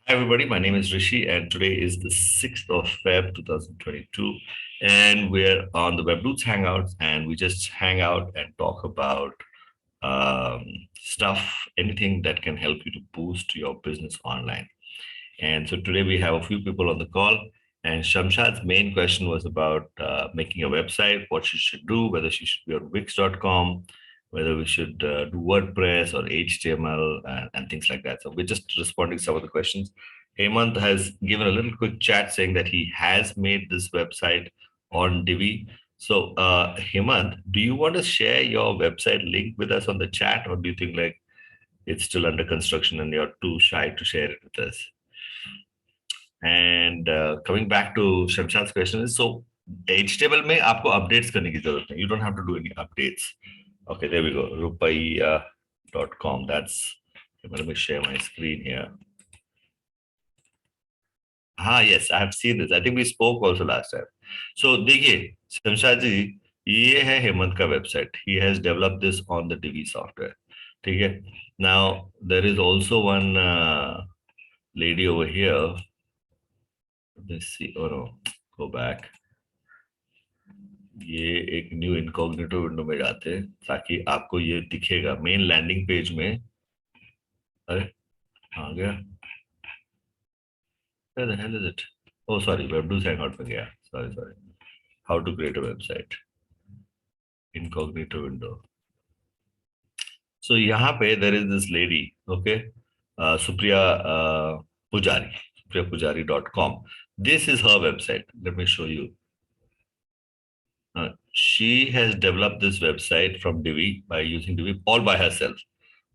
Hi, everybody. My name is Rishi, and today is the 6th of Feb 2022. And we're on the WebDudes Hangouts, and we just hang out and talk about stuff, anything that can help you to boost your business online. And so today we have a few people on the call. And Shamshad's main question was about making a website, what she should do, whether she should be on Wix.com, whether we should do WordPress or HTML and things like that. So we're just responding to some of the questions. Hemant has given a little quick chat saying that he has made this website on Divi. So Hemant, do you want to share your website link with us on the chat, or do you think like it's still under construction and you're too shy to share it with us? And coming back to Shamshad's question is, so HTML में आपको updates करने की जरूरत नहीं. You don't have to do any updates. Okay, there we go. Rupaiya.com. Let me share my screen here. Yes, I have seen this. I think we spoke also last time. So देखिए, Shamshad जी, ये है हेमंत का website. He has developed this on the Divi software. ठीक है. Now there is also one lady over here. Let's see. Oh no, go back. ये एक new incognito window में जाते हैं ताकि आपको ये दिखेगा मेन लैंडिंग पेज में. अरे आ गया. Where the hell is it? Oh, sorry, WebDudes Hangout में गया. Sorry. How to create a website. Incognito window. So यहाँ पे there is this lady, okay, Supriya Pujari, supriyapujari.com. This is her website. Let me show you. She has developed this website from Divi by using Divi all by herself.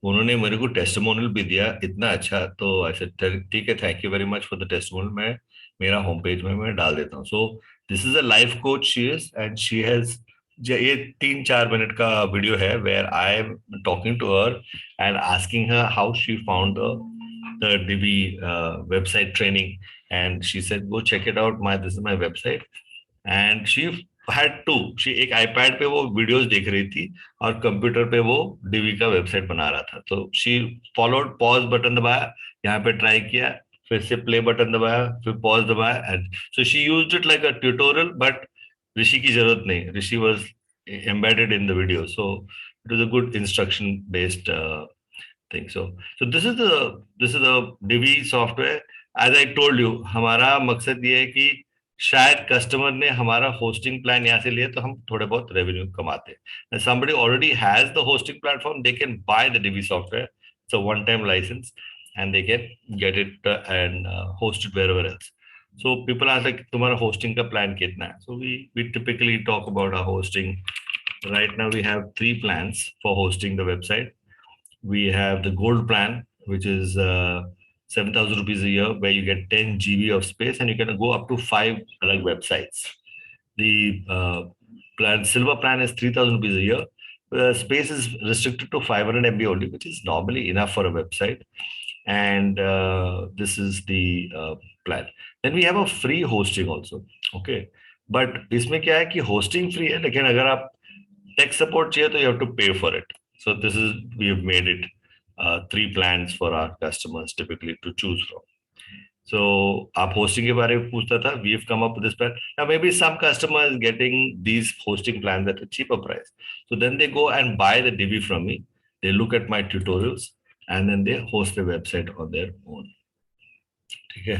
उन्होंने मेरे को testimonial भी दिया इतना अच्छा, तो ऐसे ठीक है, thank you very much for the testimonial. मैं मेरा होम पेज में मैं डाल देता हूँ. So this is a life coach she is, and she has, ये 3-4 मिनट का वीडियो है where I am talking to her and asking her how she found the Divi website training, and she said go check it out, this is my website. And she had two. she एक iPad पे वो videos देख रही थी और computer पे वो Divi का वेबसाइट बना रहा था. तो she followed, पॉज बटन दबाया, यहाँ पे ट्राई किया, फिर से प्ले बटन दबाया, फिर पॉज दबाया, and so she used it like a tutorial. But Rishi की जरूरत नहीं, Rishi was embedded in the video, so it was a good instruction based thing. So this is the Divi software. As I told you, हमारा मकसद ये है कि शायद customer ने हमारा होस्टिंग प्लान यहाँ से लिए तो हम थोड़े बहुत रेवेन्यू कमाते हैं. Somebody already has the hosting platform, they can buy the Divi software. It's a one-time license and they can get it and host it wherever else. So people ask like, तुम्हारा hosting का plan कितना है? So we typically talk about our hosting. Right now we have 3 plans for hosting the website. We have the gold plan, which is 7,000 rupees a year, where you get 10 GB of space and you can go up to 5 like websites. The silver plan is 3,000 rupees a year. Space is restricted to 500 MB only, which is normally enough for a website. And this is the plan. Then we have a free hosting also. Okay. But इसमें क्या है कि hosting free है, लेकिन अगर आप tech support चाहिए तो you have to pay for it. So this is, we have made it 3 plans for our customers typically to choose from. So आप hosting के बारे में पूछता था, we have come up with this plan. Now maybe some customer is getting these hosting plans at a cheaper price. So then they go and buy the Divi from me. They look at my tutorials and then they host the website on their own. Okay.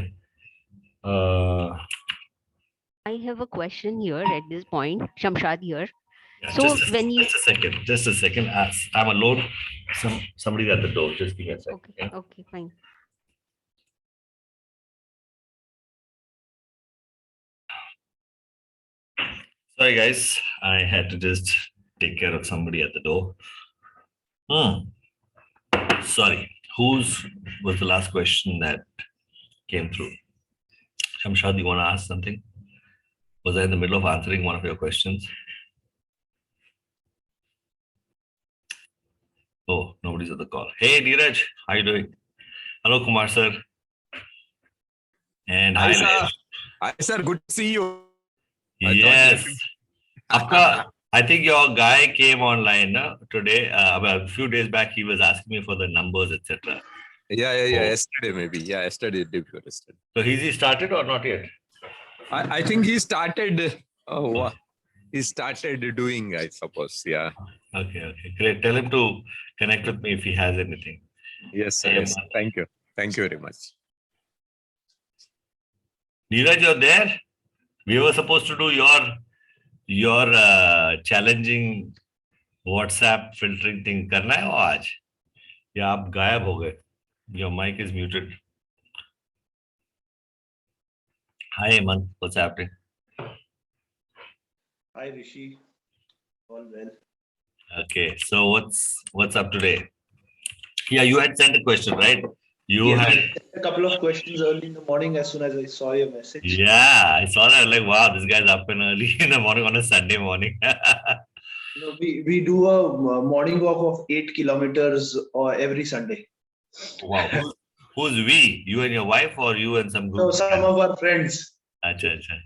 I have a question here at this point, Shamshad here. Yeah, so just a second. I'm alone. Somebody's at the door. Just give me a second. Okay, yeah? Okay, fine. Sorry, guys. I had to just take care of somebody at the door. Sorry. Whose was the last question that came through? Shamshad, you want to ask something? Was I in the middle of answering one of your questions? Oh, nobody's at the call. Hey, Neeraj, how are you doing? Hello, Kumar sir. And hi, sir. Hi, sir. Good to see you. Yes. I think your guy came online today. A few days back, he was asking me for the numbers, etc. Yeah. Oh. Yesterday maybe. Yeah, yesterday, day before yesterday. So has he started or not yet? I think he started. He started doing, I suppose. Yeah. Okay, great. Tell him to connect with me if he has anything. Yes, sir. I am. Yes. Thank you. Thank you very much. Neeraj, you're there? We were supposed to do your challenging WhatsApp filtering thing. करना है वो आज? या आप गायब हो गए? Your mic is muted. Hi, Eman. What's happening? Hi Rishi, all well. Okay, so what's up today? Yeah, you had sent a question, right? You Yes, had. I sent a couple of questions early in the morning as soon as I saw your message. Yeah, I saw that. Like, wow, this guy's up and early in the morning on a Sunday morning. We do a morning walk of 8 kilometers every Sunday. Wow. Who's we? You and your wife, or you and some So group? some of our friends, Acha, acha.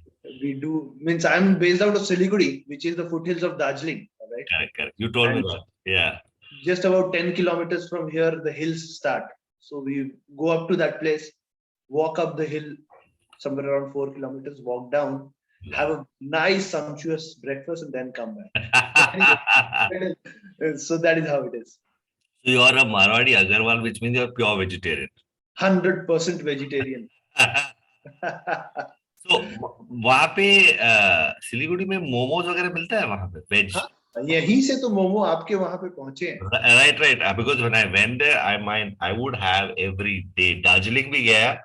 we do, means I'm based out of Siliguri, which is the foothills of Darjeeling, right? Correct. You told me And that. Yeah. just about 10 kilometers from here, the hills start. So we go up to that place, walk up the hill, somewhere around 4 kilometers, walk down, have a nice sumptuous breakfast, and then come back. So that is how it is. So you are a Marwadi Agarwal, which means you're pure vegetarian. 100% vegetarian. So वहाँ पे सिलीगुड़ी में मोमोज वगैरह मिलता है वहाँ पे veg. यहीं से तो मोमो आपके वहाँ पे पहुंचे हैं. Right. Because when I went there, I would have every day. Darjeeling भी गया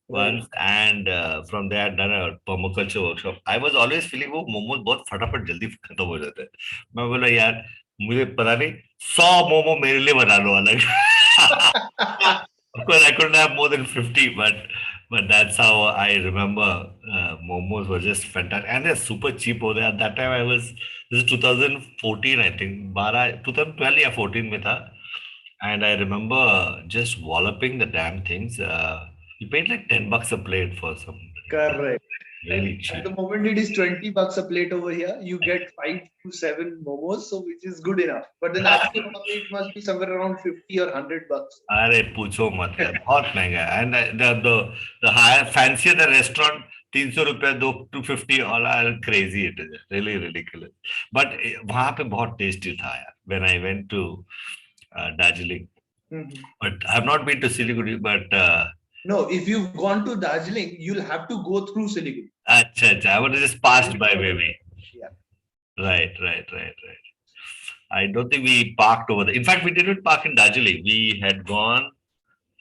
once, and from there I'd done a permaculture workshop. I was always feeling वो मोमोज बहुत फटाफट जल्दी खत्म हो जाते हैं. मैं बोला यार मुझे पता नहीं 100 मोमो मेरे लिए बना लो अलग. Of course, I couldn't have more than 50, but that's how I remember momos were just fantastic. And they're super cheap over there. At that time, this is 2014, I think. 2012 or 14 mein tha. And I remember just walloping the damn things. You paid like $10 a plate for some Correct. really At cheap. the moment, it is $20 a plate over here. You get 5 to 7 momos, so which is good enough. But then आपके वहाँ पे it must be somewhere around $50 or $100. अरे पूछो मत यार बहुत महंगा है and the higher fancier the restaurant 300 रुपए 250 all are crazy it is really ridiculous but वहाँ पे बहुत tasty था यार when I went to Darjeeling but I have not been to Siliguri but no, if you've gone to Darjeeling, you'll have to go through Siliguri. अच्छा I would have just passed by maybe. Yeah. Right. I don't think we parked over there. In fact, we didn't park in Darjeeling. We had gone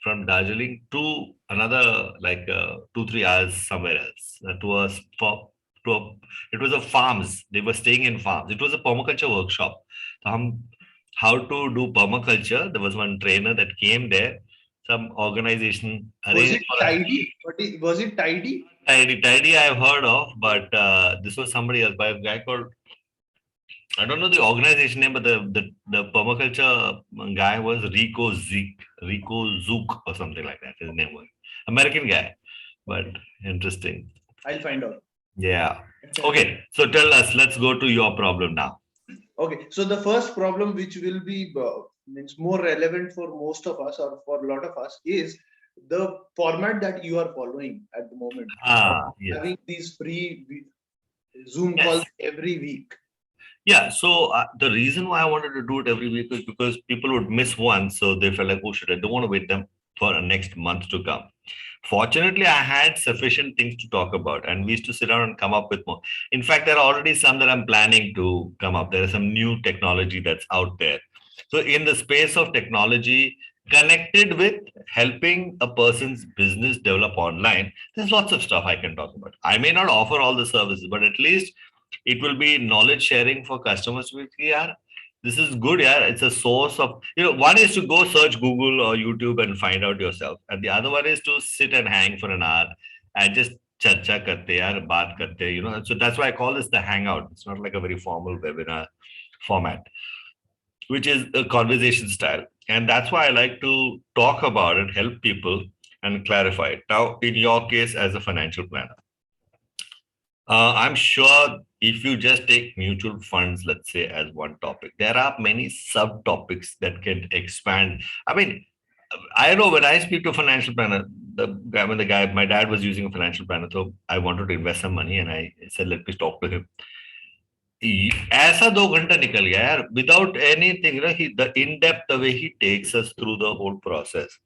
from Darjeeling to another like 2-3 hours somewhere else it was a farms. They were staying in farms. It was a permaculture workshop. So how to do permaculture. There was one trainer that came there. Some organization. Was it tidy? Was it tidy? Tidy I've heard of, but this was somebody else by a guy called, I don't know the organization name, but the permaculture guy was Rico Zook or something like that. His name was American guy, but interesting. I'll find out. Yeah. Okay. So tell us. Let's go to your problem now. Okay. So the first problem, which will be means more relevant for most of us or for a lot of us, is the format that you are following at the moment. Yes. Having these free Zoom calls every week. Yeah, so the reason why I wanted to do it every week is because people would miss one, so they felt like, oh shit, I don't want to wait them for a next month to come. Fortunately, I had sufficient things to talk about, and we used to sit down and come up with more. In fact, there are already some that I'm planning to come up. There is some new technology that's out there. So in the space of technology connected with helping a person's business develop online, there's lots of stuff I can talk about. I may not offer all the services, but at least it will be knowledge sharing for customers with yeah, this is good. Yeah, it's a source of, one is to go search Google or YouTube and find out yourself. And the other one is to sit and hang for an hour and just charcha karte yaar, baat karte, So that's why I call this the Hangout. It's not like a very formal webinar format, which is a conversation style. And that's why I like to talk about it, help people and clarify it. Now, in your case, as a financial planner, I'm sure if you just take mutual funds, let's say, as one topic, there are many subtopics that can expand. I mean, I know when I speak to a financial planner, my dad was using a financial planner, so I wanted to invest some money, and I said, let me talk to him. ऐसा 2 घंटा निकल गया यार without anything, the in depth the way he takes us through the whole process.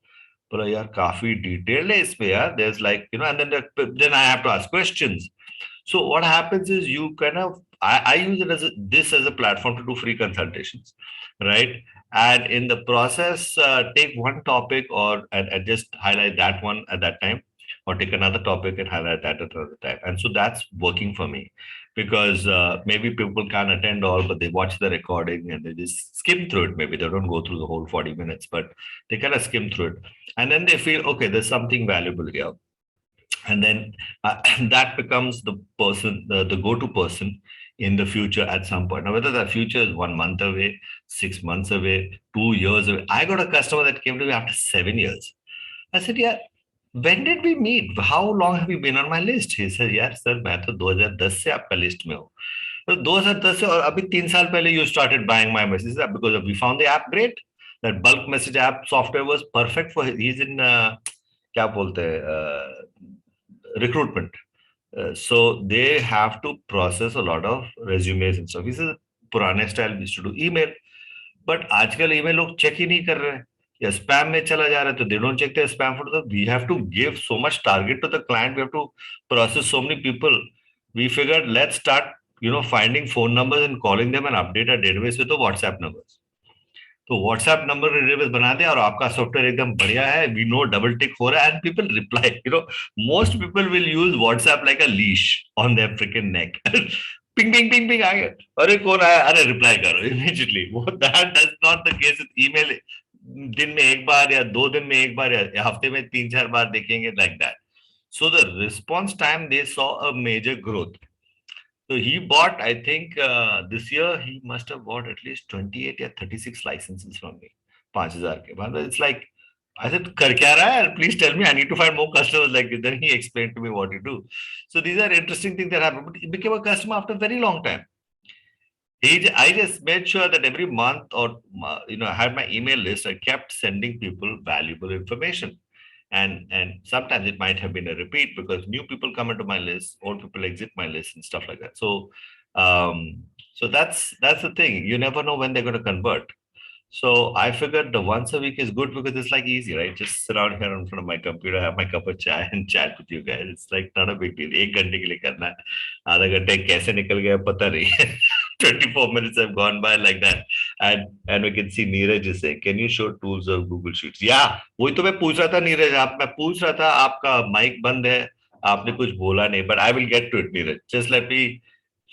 But यार काफी detailed है इसमें यार. There's like, and then I have to ask questions. So what happens is you kind of, I use it this as a platform to do free consultations, right? And in the process, take one topic and just highlight that one at that time, or take another topic and highlight that at another time. And so that's working for me because maybe people can't attend all, but they watch the recording and they just skim through it. Maybe they don't go through the whole 40 minutes, but they kind of skim through it. And then they feel, okay, there's something valuable here. And then that becomes the person, the go-to person in the future at some point. Now, whether that future is 1 month away, 6 months away, 2 years away. I got a customer that came to me after 7 years. I said, yeah, when did we meet? How long have you been on my list? He said, yeah, sir, मैं तो 2010 से आपका list में हूँ. तो 2010 से और अभी 3 साल पहले you started buying my messages because we found the app great. That bulk message app software was perfect for he's in क्या बोलते हैं recruitment. So they have to process a lot of resumes and stuff. This is पुराने style we used to do email, but आजकल email लोग check ही नहीं कर रहे हैं या spam में चला जा रहा है तो they don't check their spam folder. We have to give so much target to the client. We have to process so many people. We figured let's start finding phone numbers and calling them and update our database with the WhatsApp numbers. तो WhatsApp number database बना दे और आपका software एकदम बढ़िया है. We know double tick हो रहा है and people reply. Most people will use WhatsApp like a leash on their freaking neck. Ping ping ping ping आ गया, अरे कौन आया, अरे रिप्लाई करो इमीडिएटली. वो that does not the case with email. दिन में एक बार या 2 दिन में एक बार या हफ्ते में 3-4 बार देखेंगे like that. So the response time they saw a major growth. So he bought, I think this year he must have bought at least 28 or 36 licenses from me. 5,000 के बाद. It's like, I said, कर क्या रहा है? Please tell me, I need to find more customers like this. Then he explained to me what you do. So these are interesting things that happen. But he became a customer after a very long time. I just made sure that every month or, I had my email list. I kept sending people valuable information. And sometimes it might have been a repeat because new people come into my list, old people exit my list and stuff like that. So so that's the thing. You never know when they're going to convert. So I figured the once a week is good because it's like easy, right? Just sit down here in front of my computer, have my cup of chai and chat with you guys. It's like not a big deal. 1 घंटे के लिए करना है, आधा घंटे कैसे निकल गया पता नहीं. 24 minutes have gone by like that. And we can see Neeraj is saying, can you show tools of Google Sheets? Yeah, वही तो मैं पूछ रहा था Neeraj. मैं पूछ रहा था, आपका माइक बंद है, आपने कुछ बोला नहीं. But I will get to it, Neeraj. Just let me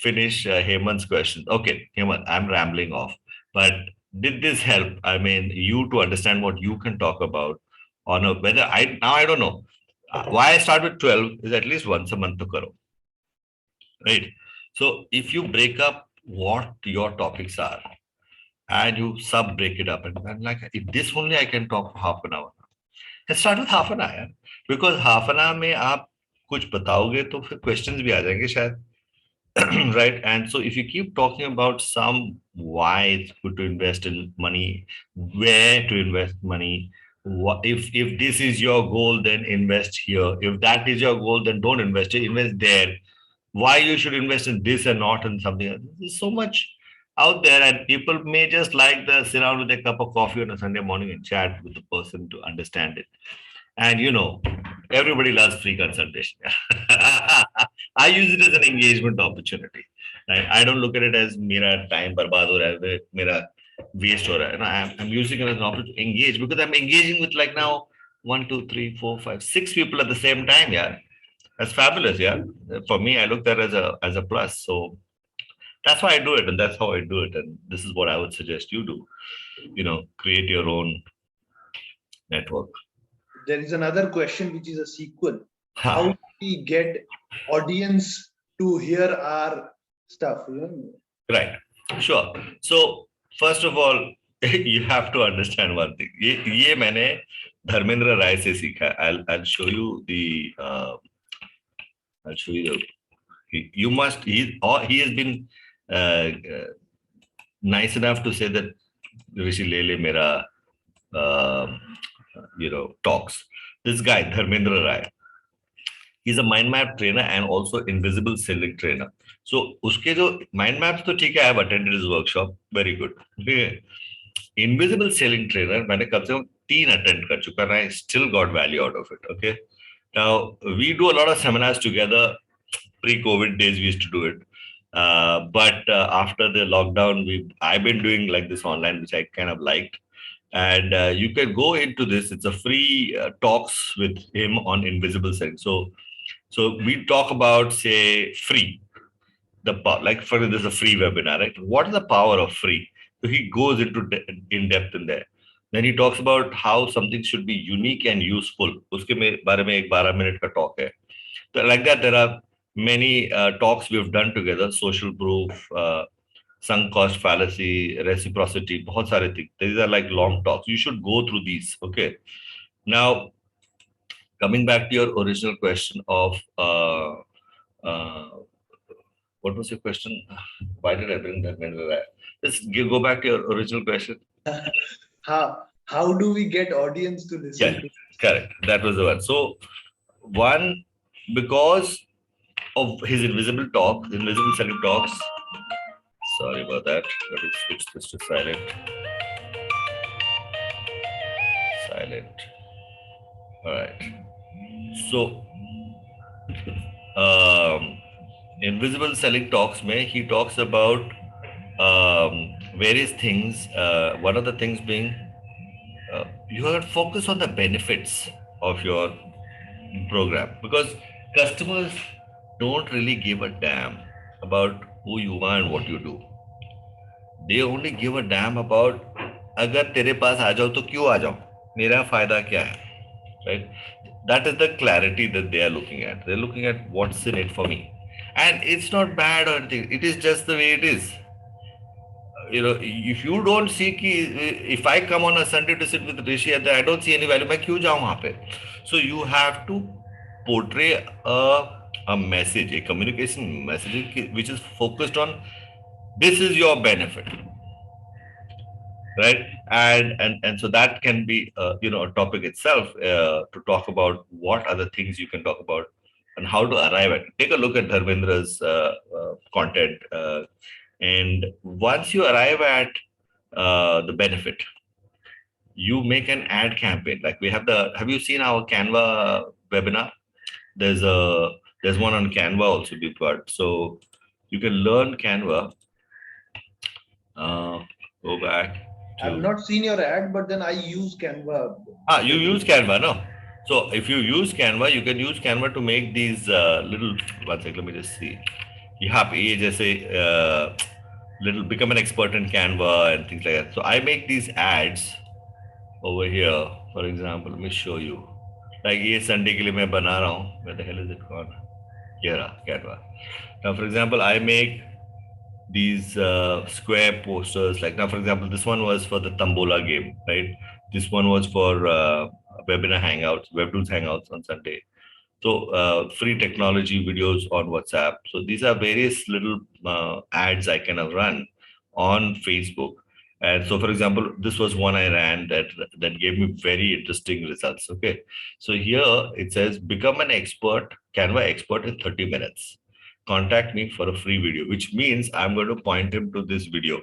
finish Hemant's question. Okay, Hemant, I'm rambling off. But did this help? I mean, you to understand what you can talk about on a whether I don't know. Why I start with 12 is at least once a month to karo. Right? So if you break up what your topics are and you sub break it up and I'm like, if this only I can talk for half an hour. Let's start with half an hour because half an hour में आप कुछ बताओगे तो फिर questions भी आ जाएंगे शायद. Right? And so if you keep talking about some why it's good to invest in money, where to invest money, what if this is your goal, then invest here. If that is your goal, then don't invest it, invest there. Why you should invest in this and not in something else. There's so much out there, and people may just like the sit down with a cup of coffee on a Sunday morning and chat with the person to understand it. And everybody loves free consultation. I use it as an engagement opportunity. Right? I don't look at it as mera time barbad ho raha hai, mera waste ho raha hai. I'm using it as an opportunity to engage because I'm engaging with like now 1, 2, 3, 4, 5, 6 people at the same time. Yeah, that's fabulous. Yeah, for me, I look at that as a plus. So that's why I do it, and that's how I do it. And this is what I would suggest you do. Create your own network. There is another question which is a sequel. How do we get audience to hear our stuff? Right. Sure. So first of all, you have to understand one thing. ये मैंने धर्मेंद्र राय से सीखा. I'll show you the. I'll show you the. You must. He has been nice enough to say that Rishi ले ले मेरा talks. This guy, Dharmendra Rai, he's a mind map trainer and also invisible selling trainer. So uske jo mind maps to theek hai, I have attended his workshop, very good. Invisible selling trainer मैंने कम से कम 3 attend कर चुका, and I still got value out of it. Okay, now we do a lot of seminars together. Pre-COVID days we used to do it, but after the lockdown I've been doing like this online, which I kind of liked. And you can go into this. It's a free talks with him on invisible selling. So we talk about, say, free. Like for this is a free webinar, right? What is the power of free? So he goes into in depth in there. Then he talks about how something should be unique and useful. उसके बारे में एक 12-minute का talk है. So like that, there are many talks we've done together. Social proof, sunk cost fallacy, reciprocity, बहुत सारे things. These are like long talks. You should go through these. Okay. Now, coming back to your original question of what was your question? Why did I bring that? Just go back to your original question. How do we get audience to listen Yeah, to? correct. That was the one. So one, because of his invisible selling talks. Sorry about that. Let me switch this to silent. Silent. All right. So, invisible selling talks, he talks about various things. One of the things being you have to focus on the benefits of your program, because customers don't really give a damn about who you are and what you do. They only give a damn about अगर तेरे पास आ जाओ तो क्यों आ जाओ, मेरा फायदा क्या है, right? That is the clarity that they are looking at. They're looking at what's in it for me, and it's not bad or anything. It is just the way it is. If you don't see कि if I come on a Sunday to sit with Rishi and I don't see any value, मैं क्यों जाऊँ वहाँ पे? So you have to portray a message, a communication message which is focused on this is your benefit, right? And so that can be a topic itself to talk about what are the things you can talk about and how to arrive at it. Take a look at Dharmendra's content. And once you arrive at the benefit, you make an ad campaign. Like we have have you seen our Canva webinar? There's one on Canva also, Bipart. So you can learn Canva. Go back. I've not seen your ad, but then I use Canva. You use Canva, no? So if you use Canva, you can use Canva to make these little. One second, let me just see. Yeah, ये जैसे little become an expert in Canva and things like that. So I make these ads over here. For example, let me show you. Like ये Sunday के लिए मैं बना रहा हूँ. Where the hell is it gone? Here, Canva. Now, for example, I make these square posters. Like now, for example, this one was for the Tambola game, right? This one was for webinar hangouts, WebDudes hangouts on Sunday. So free technology videos on WhatsApp. So these are various little ads I kind of run on Facebook. And so, for example, this was one I ran that gave me very interesting results. Okay. So here it says, become an expert, Canva expert in 30 minutes. Contact me for a free video, which means I'm going to point him to this video.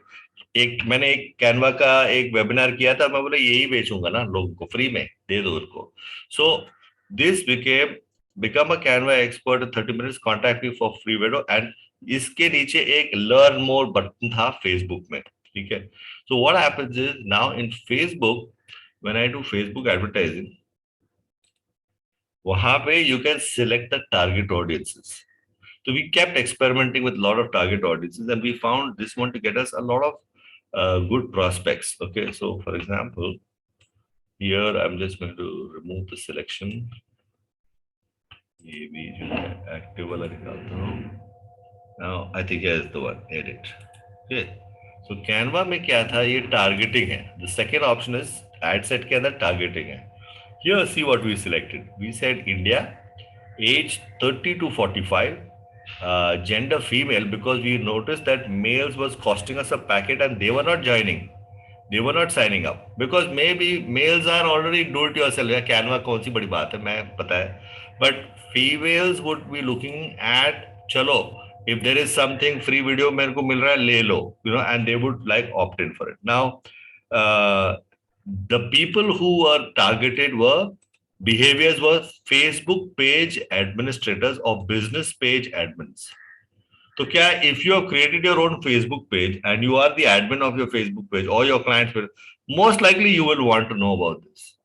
मैंने एक Canva का एक webinar किया था, मैं बोला यही बेचूंगा ना लोगों को, फ्री में दे दो उनको. So this become a Canva expert in 30 minutes, contact me for free video. And इसके नीचे एक learn more button था Facebook में, ठीक है? So what happens is now in Facebook, when I do Facebook advertising, वहां पे you can select the target audiences. So we kept experimenting with a lot of target audiences, and we found this one to get us a lot of good prospects. Okay, so for example, here I'm just going to remove the selection. Maybe active wala nikalta hu. Now I think here's the one. Edit. Okay. So Canva में क्या था? ये targeting है. The second option is ad set के अंदर targeting है. Here see what we selected. We said India, age 30 to 45. Gender female, because we noticed that males was costing us a packet and they were not joining. They were not signing up because maybe males are already do it yourself. या Canva कौन सी बड़ी बात है, मैं पता है. But females would be looking at, चलो, if there is something free video मेरे को मिल रहा है ले लो, and they would like opt in for it. Now, the people who were targeted were behaviors were Facebook page administrators or business page admins. तो क्या, if you have created your own Facebook page and you are the admin of your Facebook page or your client's page, most likely you will want to know about this.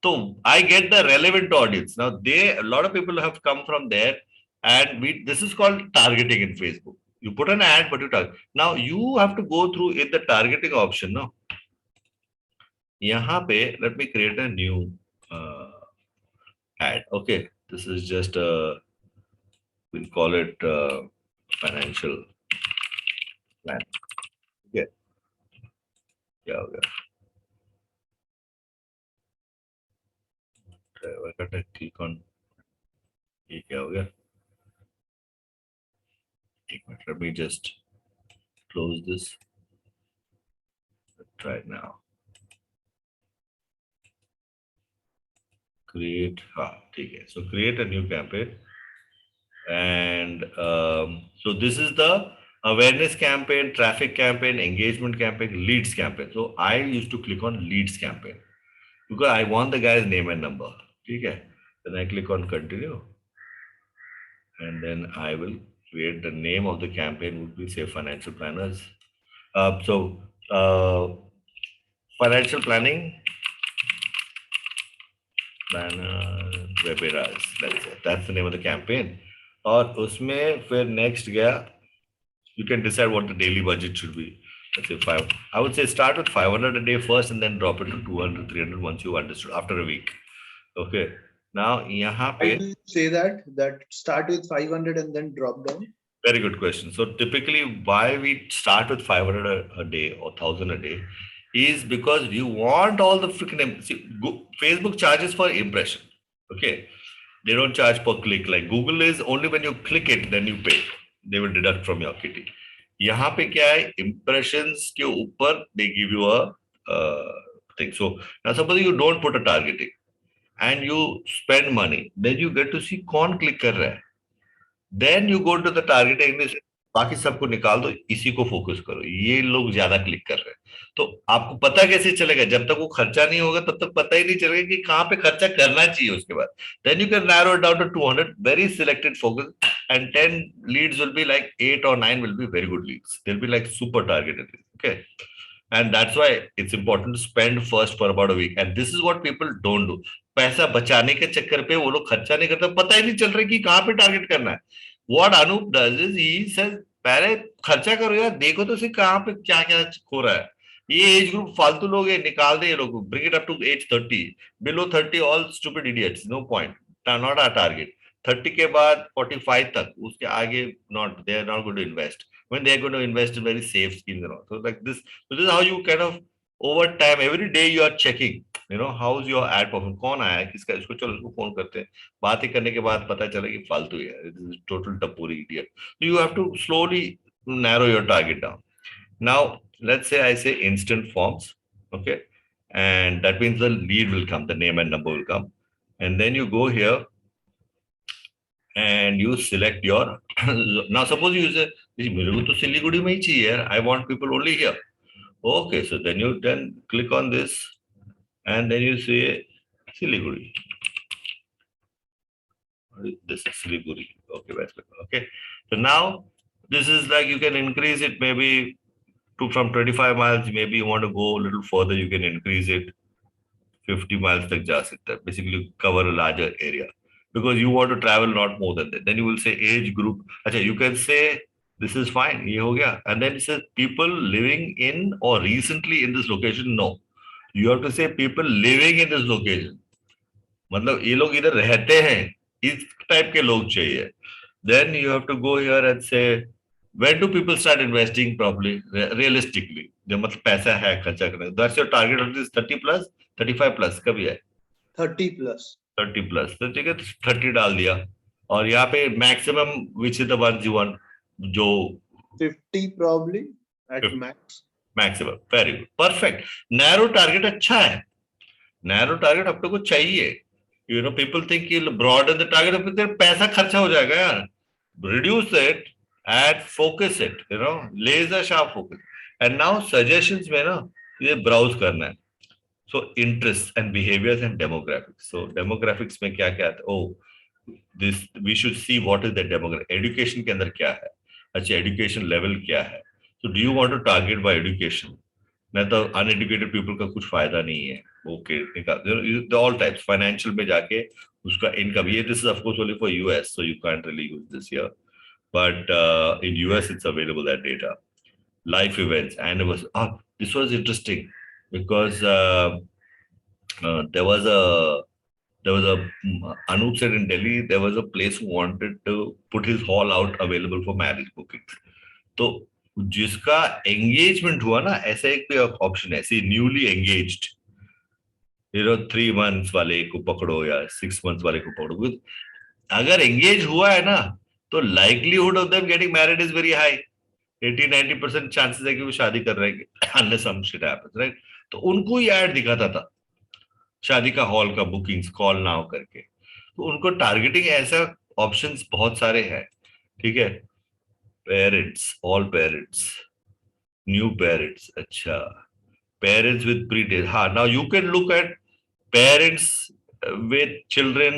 So I get the relevant audience. Now a lot of people have come from there, and this is called targeting in Facebook. You put an ad, but you target. Now you have to go through in the targeting option. No, यहाँ पे let me create a new ad. Okay, this is just we'll call it financial plan. Okay, क्या हो गया? I gotta click on. ये क्या हो गया? एक minute, let me just close this. Let's try it now. Create. ठीक है. So create a new campaign, and so this is the awareness campaign, traffic campaign, engagement campaign, leads campaign. So I used to click on leads campaign because I want the guy's name and number. ठीक है. Then I click on continue, and then I will create the name of the campaign would be say financial planners. Financial planning planner webinars. That's the name of the campaign. और उसमें फिर next गया, you can decide what the daily budget should be. Let's say 5. I would say start with 500 a day first and then drop it to 200, 300 once you understood after a week. Okay. Now यहाँ पे. Why do you say that start with 500 and then drop down? Very good question. So typically why we start with 500 a day or 1,000 a day is because you want all the freaking, Facebook charges for impression. Okay. They don't charge per click. Like Google is only when you click it, then you pay. They will deduct from your kitty. यहाँ पे क्या है, impressions के ऊपर they give you a thing. So now suppose you don't put a targeting and you spend money, then you get to see कौन click कर रहा है. Then you go to the targeting, बाकी सबको निकाल दो, इसी को फोकस करो, ये लोग ज्यादा क्लिक कर रहे हैं. तो आपको पता कैसे चलेगा? जब तक वो खर्चा नहीं होगा तब तक पता ही नहीं चलेगा कि कहाँ पे खर्चा करना चाहिए. उसके बाद then you can narrow it down to 200, very selected focus, and 10 leads will be like 8 or 9 will be very good leads. They'll be like super targeted. Okay. And that's why it's important to spend first for about a week. And this is what people don't do. पैसा बचाने के चक्कर पे वो लोग खर्चा नहीं करते, पता ही नहीं चल रहा कि कहाँ पे टारगेट करना है. What Anup does is he says, पहले खर्चा करो यार, देखो तो सिर्फ कहाँ पे क्या क्या हो रहा है. ये एज ग्रुप फालतू लोग है, निकाल दे ये लोग, bring it up to age 30. Below 30 all stupid idiots, no point. Not our target. 30 के बाद 45 तक, उसके आगे not, they are not going to invest. When they are going to invest in very safe schemes and all. So like this, so this is how you kind of over time, every day you are checking, how's your ad performance, कौन आया है, किसका, इसको चलो इसको phone करते हैं. बातें करने के बाद पता चला कि फालतू है, this is total टपोरी idiot. So you have to slowly narrow your target down. Now let's say I say instant forms, okay, and that means the lead will come, the name and number will come, and then you go here and you select your now suppose you say मेरे को तो सिलीगुड़ी में ही चाहिए यार, I want people only here. Okay, so then you click on this and then you say Siliguri. This is Siliguri. Okay, okay. So now this is like you can increase it maybe from 25 miles. Maybe you want to go a little further, you can increase it 50 miles tak ja sakta. Basically cover a larger area because you want to travel not more than that. Then you will say age group. Achha, you can say this is fine, ye ho gaya. And then it says people living in or recently in this location. No, you have to say people living in this location. मतलब ये लोग इधर रहते हैं, इस type के लोग चाहिए. Then you have to go here and say when do people start investing properly, realistically. जब मतलब पैसा है खर्चा करने. That's your target of this 30 plus, 35 plus कभी है? 30 plus. 30 plus. तो ठीक है, 30 डाल दिया. और यहाँ पे maximum which is the ones you want, जो 50 probably at max. Maximum, very good, perfect. Narrow target अच्छा है, नैरो टारगेट अपने को चाहिए। यू नो पीपल थिंक कि ब्रॉड द टारगेट, अब तेरा पैसा खर्चा हो जाएगा यार। Reduce it and focus it, you know, laser sharp focus. And now suggestions में ना ये ब्राउज करना है। So interest and behaviours and demographics. So demographics में क्या क्या आता है? Oh this we should see what is the demographic, education के अंदर क्या है, अच्छा एजुकेशन लेवल क्या है। So do you want to target by education? नहीं तो अनएडुकेटेड पीपल का कुछ फायदा नहीं है। ओके, ऑल टाइप्स फाइनेंशियल में जाके उसका इनकम, ये this is of course only for US, so you can't really use this here, but in US it's available that data. Life events, anniversary. This was interesting because there was a Anup said in Delhi there was a place who wanted to put his hall out available for marriage bookings. तो जिसका engagement हुआ ना, ऐसा एक भी option है, see newly engaged, you know 3 months वाले को पकड़ो या 6 months वाले को पकड़ो, अगर एंगेज हुआ है ना तो likelihood of them getting married is very high. 80-90% chances है कि वो शादी कर रहे हैं unless some shit happens, right? तो उनको ही ऐड दिखाता था शादी का हॉल का बुकिंग्स, कॉल नाउ करके। तो उनको टारगेटिंग ऐसा ऑप्शंस बहुत सारे हैं, ठीक है। Parents, all parents, new parents, अच्छा पेरेंट्स विद प्री डेज, हाँ now you can look at parents with children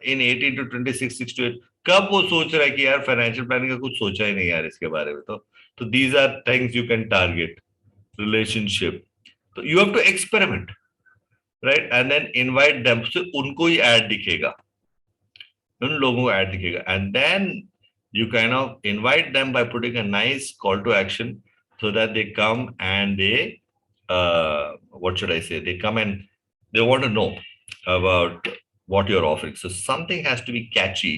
in 18 to 26, 6 to 8। कब वो सोच रहा है कि यार फाइनेंशियल प्लानिंग का कुछ सोचा ही नहीं यार इसके बारे में, तो these are things you can target। relationship, तो you have to experiment, right? And then invite them, so उनको ही ऐड दिखेगा, उन लोगों को ऐड दिखेगा, and then you kind of invite them by putting a nice call to action so that they come and they what should I say, they come and they want to know about what you're offering. So something has to be catchy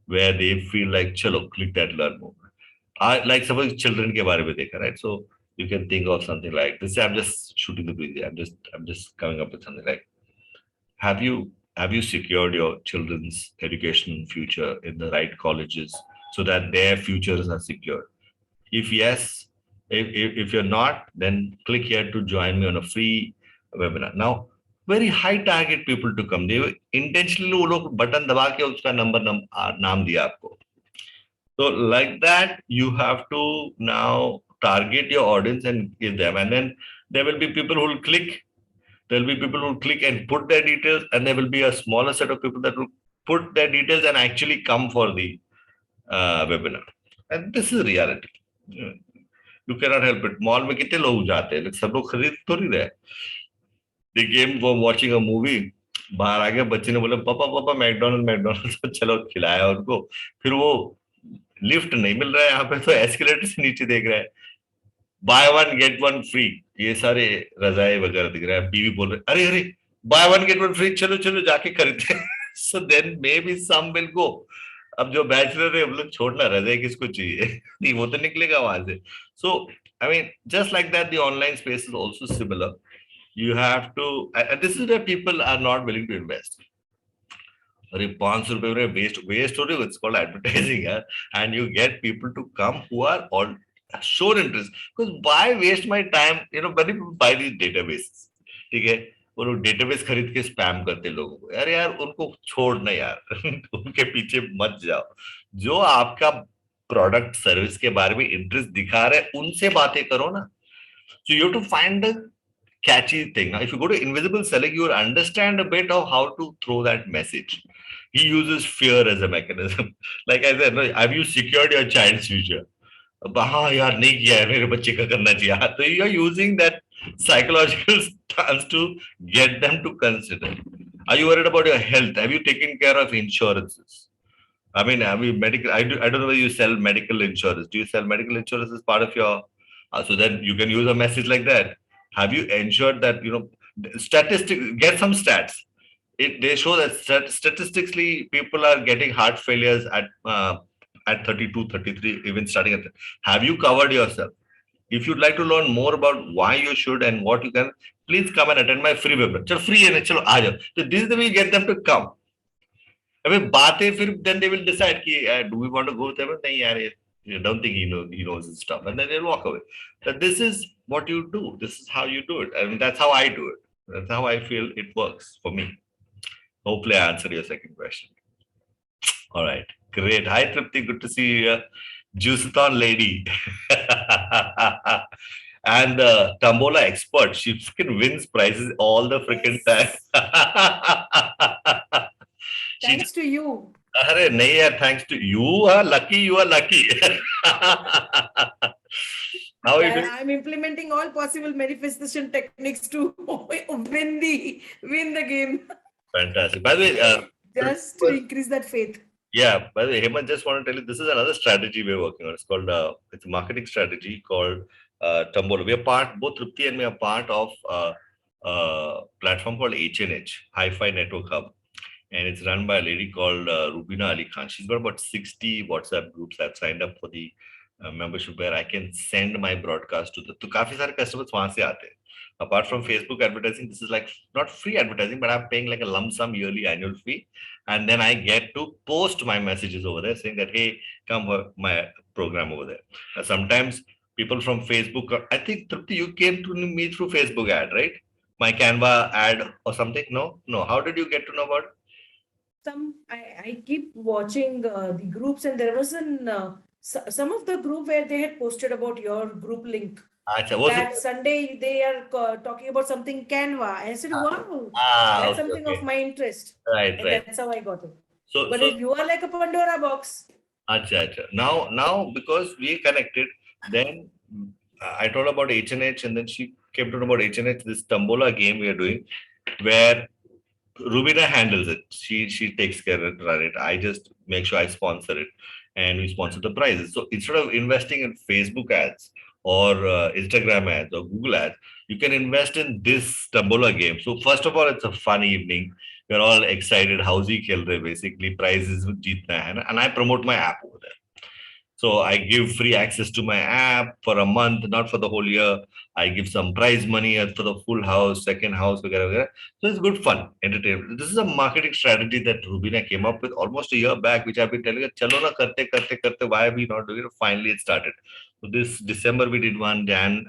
where they feel like chalo click that learn more. Like suppose children के बारे में देखा, right? So you can think of something like this. I'm just shooting the breeze. I'm just coming up with something like, have you secured your children's education future in the right colleges so that their futures are secured? If yes, if you're not, then click here to join me on a free webinar. Now, very high target people to come. They intentionally वो लोग button दबा के उसका number नाम दिया आपको. So like that, you have to now target your audience and give them. And then there will be people who will click. There will be people who will click and put their details. And there will be a smaller set of people that will put their details and actually come for the webinar. And this is reality. You cannot help it. Mall में कितने लोग जाते हैं, सब लोग खरीद थोड़ी रहे. They came for watching a movie. बाहर आ गए, बच्चे ने बोला पापा मैकडोनल्ड, चलो खिलाया उनको. फिर वो लिफ्ट नहीं मिल रहा है यहाँ पे, तो एस्केलेटर से नीचे देख रहा है, bye one get one free, ये सारे रजाई वगैरह दिख रहा है. बीवी बोल रहे अरे अरे buy one get one free, चलो चलो जाके खरीदते. So then maybe some will go. अब जो बैचलर है वो लोग छोड़ना, रजाई किसको चाहिए, वो तो निकलेगा वहां से. So I mean just like that the online space is also similar. You have to, and this is where people are not willing to invest. अरे 500 रुपए में वेस्ट हो रही है, it's called advertising, यार. And you get people to come who are all shown interest. Because why waste my time? You know, many people buy these databases. ठीक है, वो लोग डेटाबेस खरीद के स्पैम करते लोगों को. यार यार उनको छोड़ना यार, उनके पीछे मत जाओ. जो आपका प्रोडक्ट सर्विस के बारे में इंटरेस्ट दिखा रहे हैं उनसे बातें करो ना. So you have to find the catchy thing. Now, if you go to invisible selling, you will understand a bit of how to throw that message. He uses fear as a mechanism. Like I said, no, have you secured your child's future? हाँ यार नहीं किया है, मेरे बच्चे का करना चाहिए. So you are using that psychological stance to get them to consider. Are you worried about your health? Have you taken care of insurances? I mean medical. I don't know whether you sell medical insurance. Do you sell medical insurance as part of your? So then you can use a message like that. Have you ensured that, you know, statistics, get some stats. They show that statistically people are getting heart failures at 32, 33, even starting at. Have you covered yourself? If you'd like to learn more about why you should and what you can, please come and attend my free webinar. चलो free है ना, चलो आ जाओ. So this is the way you get them to come. अबे बातें फिर then they will decide कि do we want to go there? नहीं यार You don't think he knows his stuff, and then they'll walk away. But this is what you do. This is how you do it, and that's how I do it. That's how I feel it works for me. Hopefully, I answered your second question. All right, great. Hi, Tripti. Good to see you here. Juiceathon lady. And the Tombola expert. She freaking wins prizes all the freaking time. She Thanks to you. Arre, nahi yaar, thanks to you are lucky. You are lucky. How it is? I'm implementing all possible manifestation techniques to win the game. Fantastic. By the way, Just to increase that faith. yeah. By the way, Hemant, just want to tell you this is another strategy we're working on. It's called it's a marketing strategy called Tombola. We are both Tripti and me are part of a platform called H&H, Hi-Fi Network Hub. And it's run by a lady called Rubina Ali Khan. She's got about 60 WhatsApp groups. I've signed up for the membership where I can send my broadcast to the. तो काफी सारे customers वहाँ से आते हैं. Apart from Facebook advertising, this is like not free advertising, but I'm paying like a lump sum yearly annual fee, and then I get to post my messages over there saying that hey, come work my program over there. Sometimes people from Facebook, I think Tripti, you came to me through Facebook ad, right? My Canva ad or something? No. How did you get to know about it? I keep watching the groups, and there was some of the group where they had posted about your group link. Achha, was That it? Sunday they are talking about something Canva. I said, wow, Okay, that's something okay. of my interest. Right. And that's how I got it. So, But if you are like a Pandora box. Acha. Now, because we connected, then I told her about H&H, and then she came to know about H&H, this Tombola game we are doing, where Rubina handles it. She takes care of it, run it. I just make sure I sponsor it, and we sponsor the prizes. So instead of investing in Facebook ads or Instagram ads or Google ads, you can invest in this Tombola game. So first of all, it's a fun evening. We're all excited. Howsy khel rahe, basically prizes with jeetna hai, and I promote my app over there. So I give free access to my app for a month, not for the whole year. I give some prize money for the full house, second house, whatever. So it's good fun, entertainment. This is a marketing strategy that Rubina came up with almost a year back, which I've been telling her, chalo na karte, why are we not doing it? Finally, it started. So this December we did one, Jan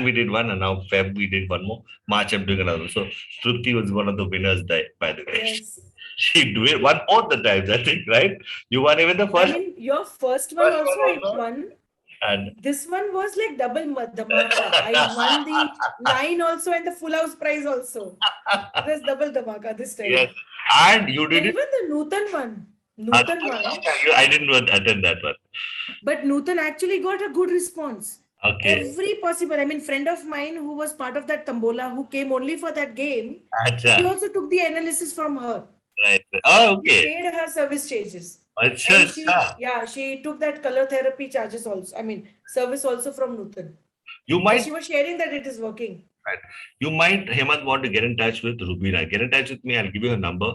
we did one, and now Feb we did one more. March I'm doing another. So Trupti was one of the winners, by the way. Yes. She won both the times, I think, right? You won even the first. I mean, your first one First also one I won. And This one was like double dhamaka. I won the line also and the full house prize also. It was double dhamaka this time. yes, and you And did even it. the Nutan one. Nutan one. I didn't attend that one. But Nutan actually got a good response. Okay. Every possible. I mean, friend of mine who was part of that Tombola, who came only for that game, he Acha. also took the analysis from her. Right. Oh, He okay. paid her service charges. Acha, And acha. she took that color therapy charges also. I mean, service also from Nutan. You And might, she was sharing that it is working. Hemant, want to get in touch with Rubina. Get in touch with me. I'll give you her number.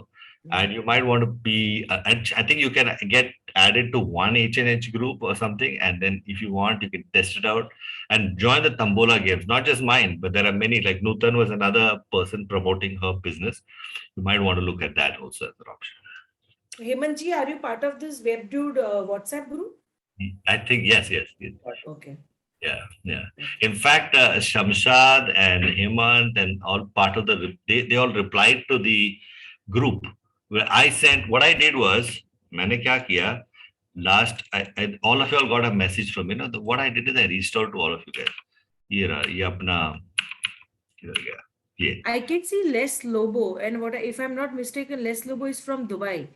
And you might want to be, and I think you can get added to one H&H group or something. And then if you want, you can test it out and join the Tombola games. Not just mine, but there are many. Like Nutan was another person promoting her business. You might want to look at that also as an option. Hemantji, are you part of this WebDude WhatsApp group? I think, yes. Okay. Yeah. In fact, Shamshad and Hemant and all part of they all replied to the group where I sent. What I did was, मैंने क्या किया? Last, all of you all got a message from me. What I did is I reached out to all of you guys. ये अपना, I can see Les Lobo, and if I'm not mistaken, Les Lobo is from Dubai.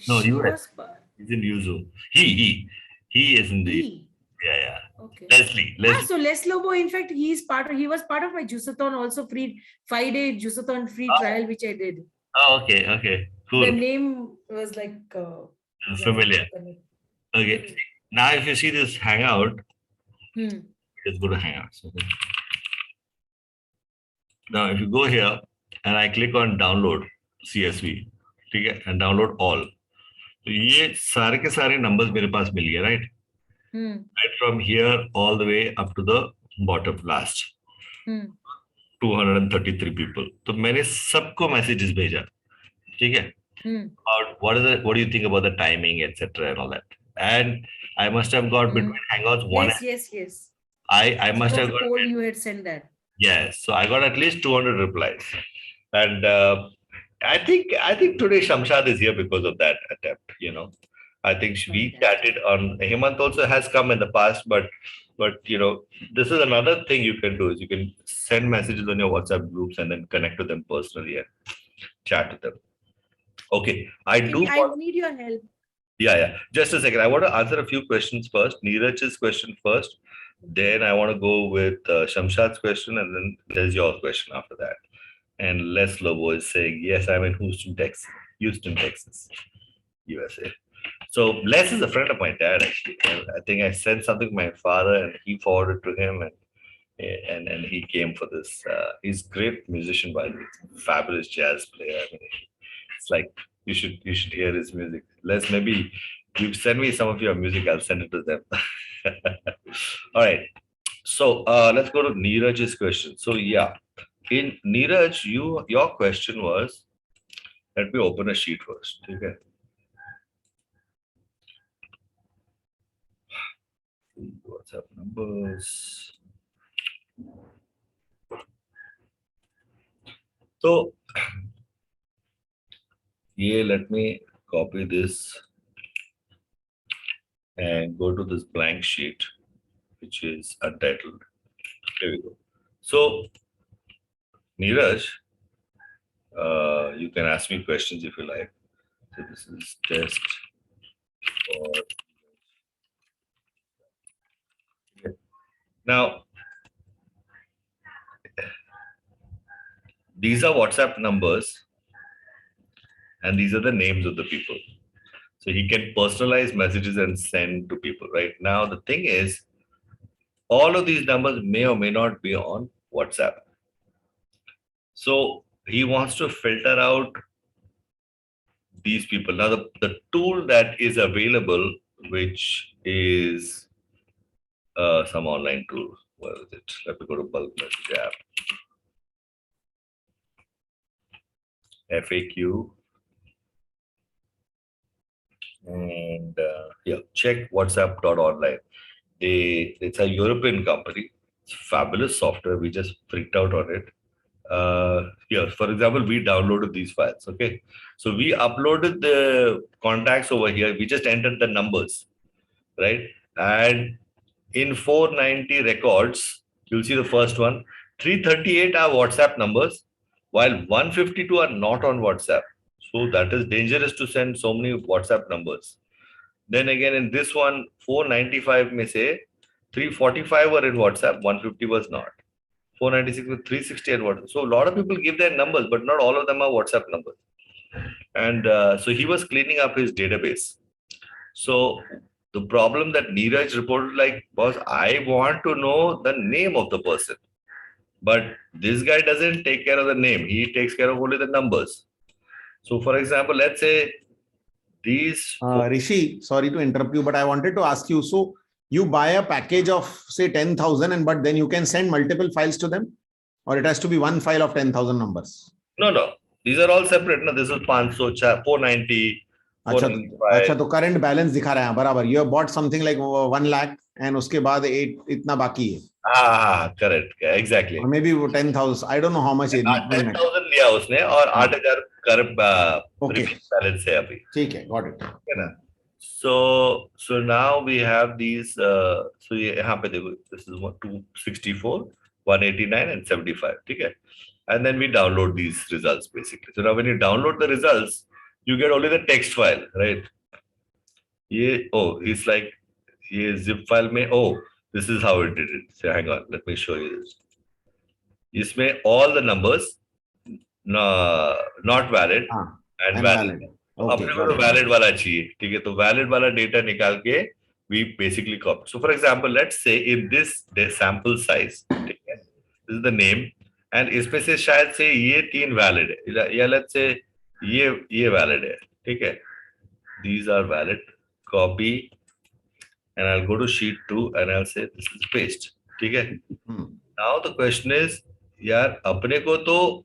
No, She US. He's in Yuzu. He is in the. He. Yeah. Okay. Leslie. So Les Lobo, in fact, he was part of my Juiceathon also free 5-day Juiceathon free trial, which I did. Oh, okay. Cool. The name was like Familiar. Okay. Now, if you see this Hangout, just go to Hangouts. Okay. Now, if you go here and I click on download CSV, okay, and download all, so ये सारे के सारे numbers मेरे पास मिल गए, right? Right from here all the way up to the bottom last. 233 people. तो मैंने सबको messages भेजा, ठीक है? About what do you think about the timing, etc. and all that. And I must have got between Hangouts one. Yes. I must Some of have the got poll you had sent that. yes. So I got at least 200 replies, and I think today Shamshad is here because of that attempt. I think we Fantastic. chatted on Hemant also has come in the past, but this is another thing you can do is you can send messages on your WhatsApp groups and then connect to them personally and chat with them. Okay, I do I want. need your help. Yeah. Just a second. I want to answer a few questions first. Neeraj's question first. Then I want to go with Shamshad's question, and then there's your question after that. And Les Lobo is saying, yes, I'm in Houston, Texas, USA. So Les is a friend of my dad, actually. I think I sent something to my father, and he forwarded to him, and he came for this. He's a great musician, by the way. Fabulous jazz player. I mean, it's like you should hear his music. Les, maybe you send me some of your music. I'll send it to them. All right. So let's go to Neeraj's question. So yeah, in Neeraj, your question was, let me open a sheet first. Okay. WhatsApp numbers. So yeah, let me copy this and go to this blank sheet, which is untitled. Here we go. So Neeraj, you can ask me questions if you like. So this is test for. Now, these are WhatsApp numbers, and these are the names of the people. So he can personalize messages and send to people. Right now, the thing is, all of these numbers may or may not be on WhatsApp. So he wants to filter out these people. Now, the tool that is available, which is some online tool. Where is it? Let me go to bulk message app. FAQ. And yeah, check WhatsApp.online. It's a European company. It's fabulous software. We just freaked out on it. Yeah, for example, we downloaded these files. Okay, so we uploaded the contacts over here. We just entered the numbers, right? And in 490 records, you'll see the first one. 338 are WhatsApp numbers, while 152 are not on WhatsApp. So that is dangerous to send so many WhatsApp numbers. Then again, in this one, 495 may say 345 were in WhatsApp, 150 was not. 496 with 360 at WhatsApp. So a lot of people give their numbers, but not all of them are WhatsApp numbers. And so he was cleaning up his database. So the problem that Neeraj reported was, I want to know the name of the person. But this guy doesn't take care of the name. He takes care of only the numbers. So for example, let's say these. Rishi, sorry to interrupt you, but I wanted to ask you, so you buy a package of say 10,000 but then you can send multiple files to them, or it has to be one file of 10,000 numbers? No. These are all separate. No, this is 500, 490. अच्छा तो current balance दिखा रहा है बराबर. You have bought something like 1 lakh and उसके बाद इतना बाकी है. Correct, exactly. Or maybe 10,000. I don't know how much. 10,000 लिया उसने और 8,000 कर balance है अभी. ठीक है, got it. So now we have these. So यहाँ पे देखो, this is 264, 189, and 75. Okay, and then we download these results basically. So now when you download the results, you get only the text file, right? It's like zip file में. This is how it did it. So hang on, let me show you this. इसमें all the numbers not valid and valid. अपने को तो valid वाला चाहिए, ठीक है? तो valid वाला data निकाल के we basically copy. So for example, let's say in this sample size, ठीक है? This is the name, and इसमें से शायद से ये 3 valid है, या let's say ये valid है, ठीक है? These are valid. Copy, and I'll go to sheet 2 and I'll say this is paste, ठीक है? Now the question is, यार अपने को तो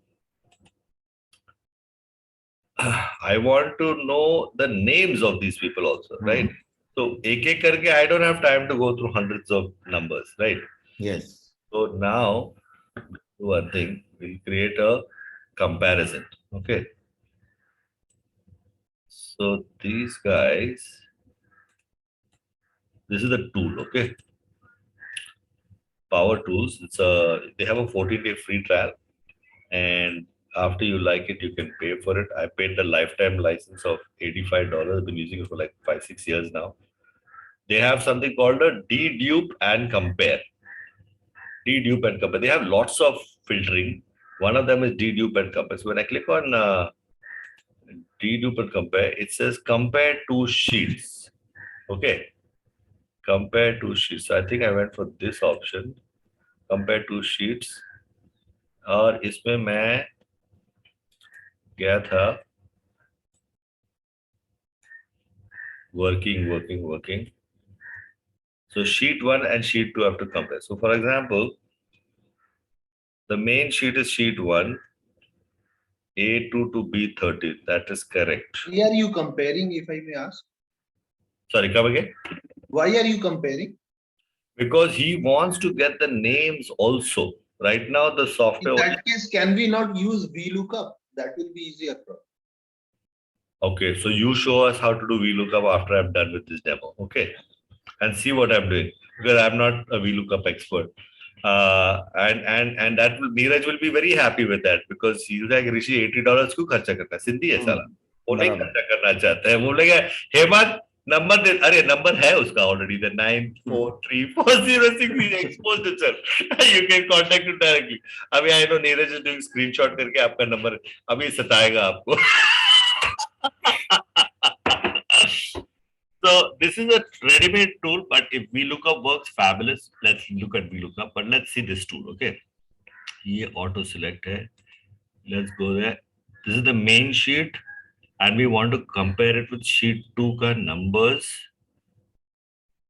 I want to know the names of these people also, right? So एक करके I don't have time to go through hundreds of numbers, right? Yes. So now do one thing, we'll create a comparison. Okay. So these guys, this is the tool. Okay. Power Tools. They have a 14-day free trial, and after you like it, you can pay for it. I paid the lifetime license of $85. I've been using it for like 5-6 years now. They have something called a dedupe and compare. Dedupe and compare. They have lots of filtering. One of them is dedupe and compare. So when I click on dedupe and compare, it says compare two sheets. Okay. Compare two sheets. So I think I went for this option. Compare two sheets. और इसमें मैं गया था working. So sheet 1 and sheet 2 have to compare. So for example, the main sheet is sheet 1, A2 to B30. That is correct. Why are you comparing, if I may ask? Sorry, come again? Why are you comparing? Because he wants to get the names also. Right now, the software. In that case, can we not use VLOOKUP? That will be easier. Okay, so you show us how to do VLOOKUP after I'm done with this demo. Okay, and see what I'm doing, because I'm not a VLOOKUP expert. And that will, Neeraj will be very happy with that, because he's like, Rishi, $80 क्यों खर्चा करना है? सिंधी है साला, वो नहीं बराबर। खर्चा करना चाहता है। बोलेगा हेमंत नंबर दे, अरे नंबर है उसका already, the 9434006 is exposed itself. You can contact him directly. अभी I know Neeraj is doing screenshot करके आपका नंबर अभी सताएगा आपको. So this is a ready-made tool, but if VLOOKUP works, fabulous. Let's look at VLOOKUP, but let's see this tool. Okay, ये auto select है. Let's go there. This is the main sheet, and we want to compare it with sheet 2 का numbers,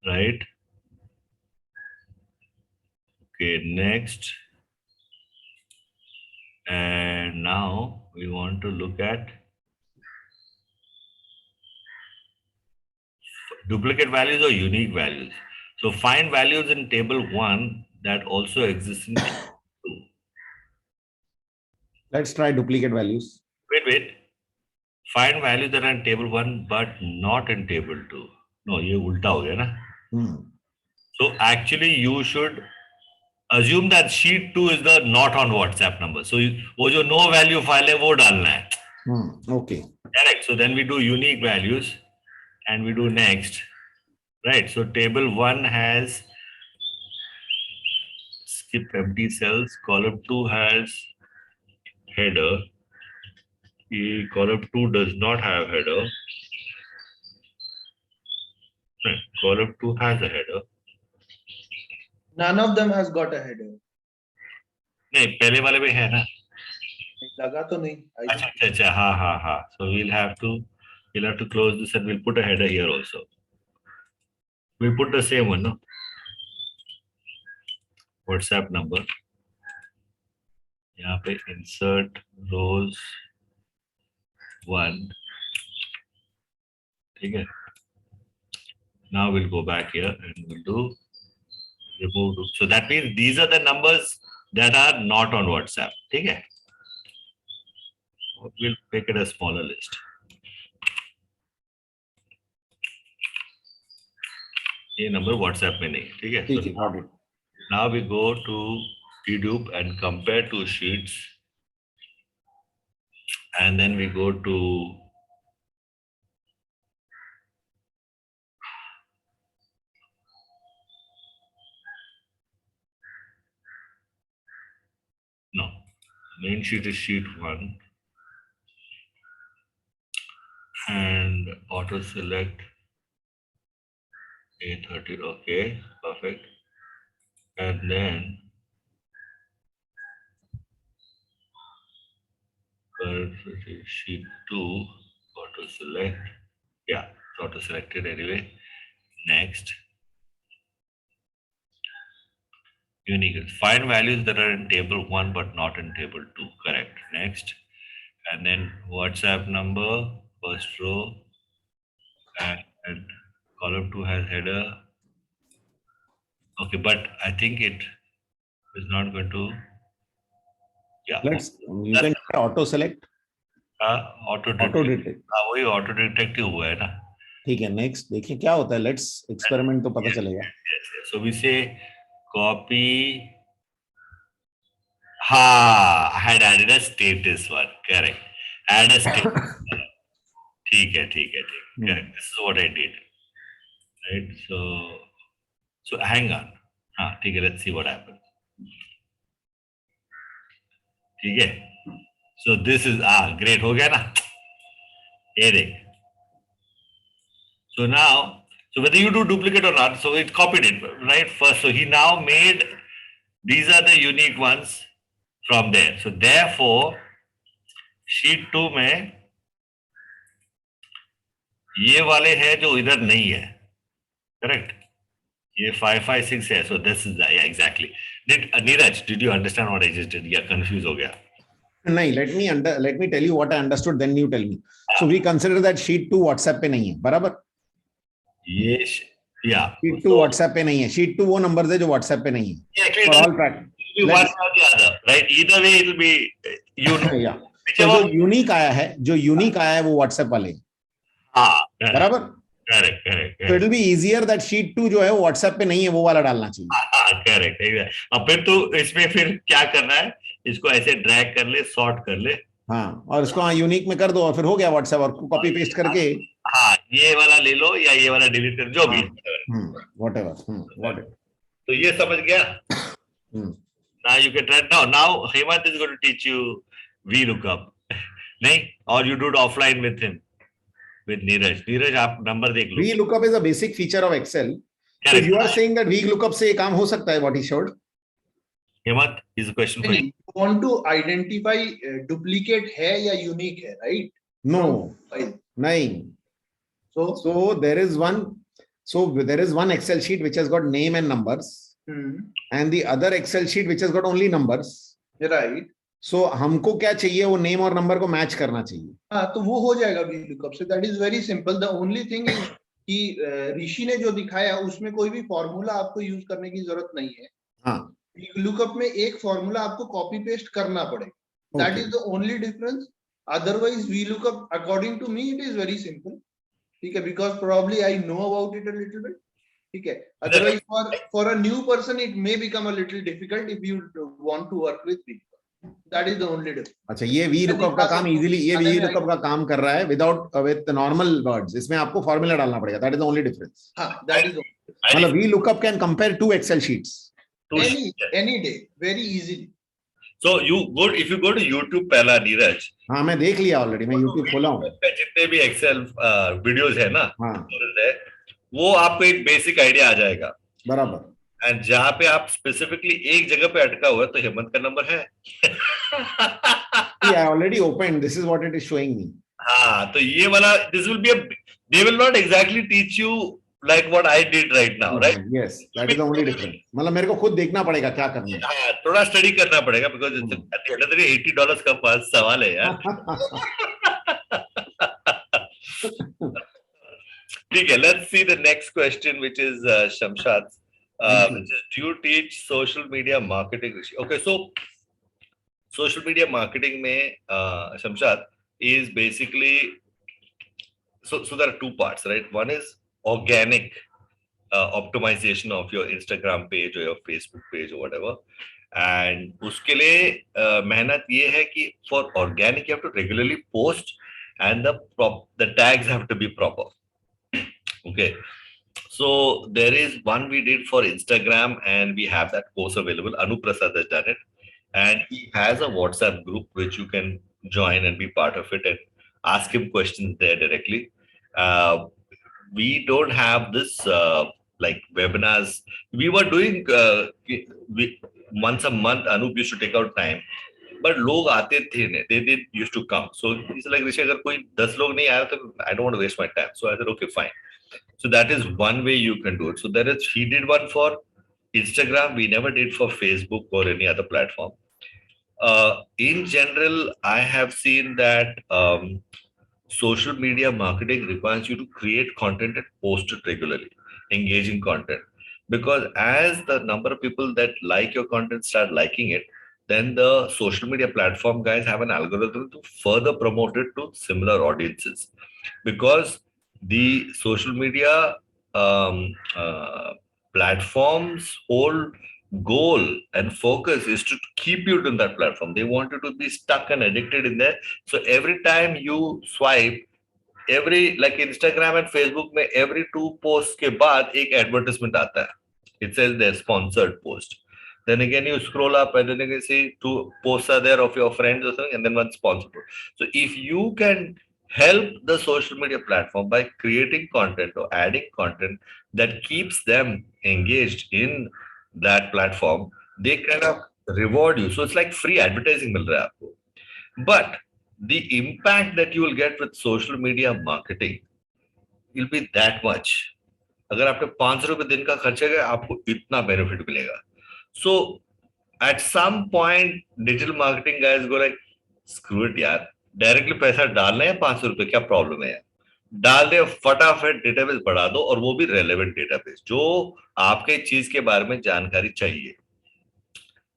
right? Okay, next, and now we want to look at duplicate values or unique values. So find values in table 1 that also exist in table 2. Let's try duplicate values. Wait. Find values that are in table 1 but not in table 2. No, ये उल्टा हो गया ना. So actually you should assume that sheet 2 is the not on WhatsApp number. So वो जो no value file है वो डालना है. Okay. Correct. So then we do unique values and we do next. Right. So table 1 has skip empty cells. Column 2 has header. Column 2 does not have header. Right. Column 2 has a header. None of them has got a header. नहीं, पहले वाले में है ना. लगा तो नहीं. अच्छा, हाँ. So we'll have to close this and we'll put a header here also. We'll put the same one, no? WhatsApp number. यहाँ पे insert rows 1. ठीक है. Now we'll go back here and we'll do remove. So that means these are the numbers that are not on WhatsApp. ठीक है. We'll make it a smaller list. ये number WhatsApp में नहीं. ठीक है. ठीक है, got it. Now we go to dedupe and compare two sheets, and then we go to main sheet is sheet 1, and auto select A30. Okay, perfect. And then sheet 2, auto select. Yeah, it's auto selected anyway. Next, unique. Find values that are in table 1 but not in table 2. Correct. Next, and then WhatsApp number, first row, and Column 2 has header. Okay, but I think it is not going to. Yeah. You can auto select, auto auto detect. वही auto detect ही हुआ है ना. ठीक है, next देखिए क्या होता है. Let's experiment तो पता चलेगा. Yes. So we say copy. I had added a status one. Correct. Add a status. ठीक है. Correct. This is what I did. Right. So hang on. ठीक है. Let's see what happens. ठीक है. So this is great. हो गया ना. ये देख. So now, so whether you do duplicate or not, so it copied it right first. So he now made, these are the unique ones from there. So therefore, sheet 2 में ये वाले हैं जो इधर नहीं है, correct? ये 556 है. So this is yeah, exactly. Neeraj, did you understand what I just did? Yeah, confused हो गया. नहीं, let me tell you what I understood, then you tell me. So we consider that sheet 2 WhatsApp पे नहीं है, बराबर? ये yeah. Sheet 2 WhatsApp पे नहीं है. Sheet 2 वो नंबर है जो WhatsApp पे नहीं है. For all practice. One or the other, right? Either way, it will be yeah. So जो unique आया है वो WhatsApp वाले. बराबर? Correct. So it will be easier that sheet 2 जो है वो WhatsApp पे नहीं है, वो वाला डालना चाहिए. Correct. अब फिर तो इसमें फिर क्या करना है? इसको ऐसे ड्रैग कर ले, सॉर्ट कर ले. और इसको यूनिक में कर दो और फिर हो गया WhatsApp, और कॉपी पेस्ट करके ये वाला ले लो या ये वाला डिलीट कर, जो भी. whatever. तो ये समझ गया. Now you can try. Now Hemant is going to teach you VLOOKUP. नहीं, or you do it offline with him, with Neeraj. Neeraj, आप नंबर देख लो. VLOOKUP is a basic feature of Excel. So you are saying that VLOOKUP से काम हो सकता है, what he showed? Hemant, is a question for you. You want to identify duplicate है या unique है, right? No, नहीं. So there is one Excel sheet which has got name and numbers. And the other Excel sheet which has got only numbers. Right. So हमको क्या चाहिए, वो name और number को match करना चाहिए. तो वो हो जाएगा VLOOKUP से. That is very simple. The only thing is कि ऋषि ने जो दिखाया उसमें कोई भी फॉर्मूला आपको यूज करने की जरूरत नहीं है. VLOOKUP में एक फॉर्मूला आपको कॉपी पेस्ट करना पड़ेगा. That is the only difference. Otherwise VLOOKUP, according to me, it is very simple. ठीक है, because probably I know about it a little bit. ठीक है. Otherwise for a new person it may become a little difficult if you want to work with VLOOKUP. That is the only difference. अच्छा, ये VLOOKUP का काम easily, ये VLOOKUP का काम कर रहा है with the normal words. इसमें आपको फॉर्मूला डालना पड़ेगा. That is the only difference. That is the मतलब VLOOKUP can compare 2 Excel sheets. Any day, very easily. So if you go to YouTube पहला, Neeraj. मैं देख लिया already. मैं YouTube खोला हूँ. जितने भी Excel वीडियोस है ना, वो आपको एक बेसिक आइडिया आ जाएगा. बराबर. एंड जहाँ पे आप स्पेसिफिकली एक जगह पे अटका हुआ है, तो हेमंत का नंबर है. I already opened. This is what it is showing me. तो ये वाला, this will be they will not exactly teach you like what I did right now, right? Yes, that is the only difference. मतलब मेरे को खुद देखना पड़ेगा क्या करना है. थोड़ा स्टडी करना पड़ेगा, because at the end of the day $80 का पास सवाल है यार. ठीक है, let's see the next question, which is Shamshad. Which is, do you teach social media marketing? Okay, so social media marketing में Shamshad is basically, so there are 2 parts, right? One is organic optimization of your Instagram page or your Facebook page or whatever. And उसके लिए मेहनत ये है कि for organic you have to regularly post and the tags have to be proper. Okay, so there is one we did for Instagram and we have that course available. Anu Prasad has done it, and he has a WhatsApp group which you can join and be part of it and ask him questions there directly. We don't have this like webinars. We were doing once a month. Anup used to take out time, but लोग आते थे, they used to come. So he's like, Rishi, अगर कोई 10 लोग नहीं आया तो I don't want to waste my time. So I said, okay, fine. So that is one way you can do it. So he did one for Instagram. We never did for Facebook or any other platform. In general, I have seen that social media marketing requires you to create content and post it regularly, engaging content. Because as the number of people that like your content start liking it, then the social media platform guys have an algorithm to further promote it to similar audiences. Because the social media platform's whole goal and focus is to keep you in that platform. They want you to be stuck and addicted in there. So every time you swipe, every like Instagram and Facebook में every 2 posts के बाद एक advertisement आता है. It says they're sponsored post. Then again you scroll up and then you can see 2 posts are there of your friends or something and then one sponsored post. So if you can help the social media platform by creating content or adding content that keeps them engaged in that platform, they kind of reward you. So it's like free advertising मिल रहा है आपको. But the impact that you will get with social media marketing will be that much. अगर आपने 500 रुपए दिन का खर्चा किया आपको इतना बेनिफिट मिलेगा. So at some point digital marketing guys go like screw it यार, डायरेक्टली पैसा डालना है 500 रुपए, क्या प्रॉब्लम है यार, डाल दे, फटाफट डेटाबेस बढ़ा दो, और वो भी रेलेवेंट डेटाबेस जो आपके चीज के बारे में जानकारी चाहिए.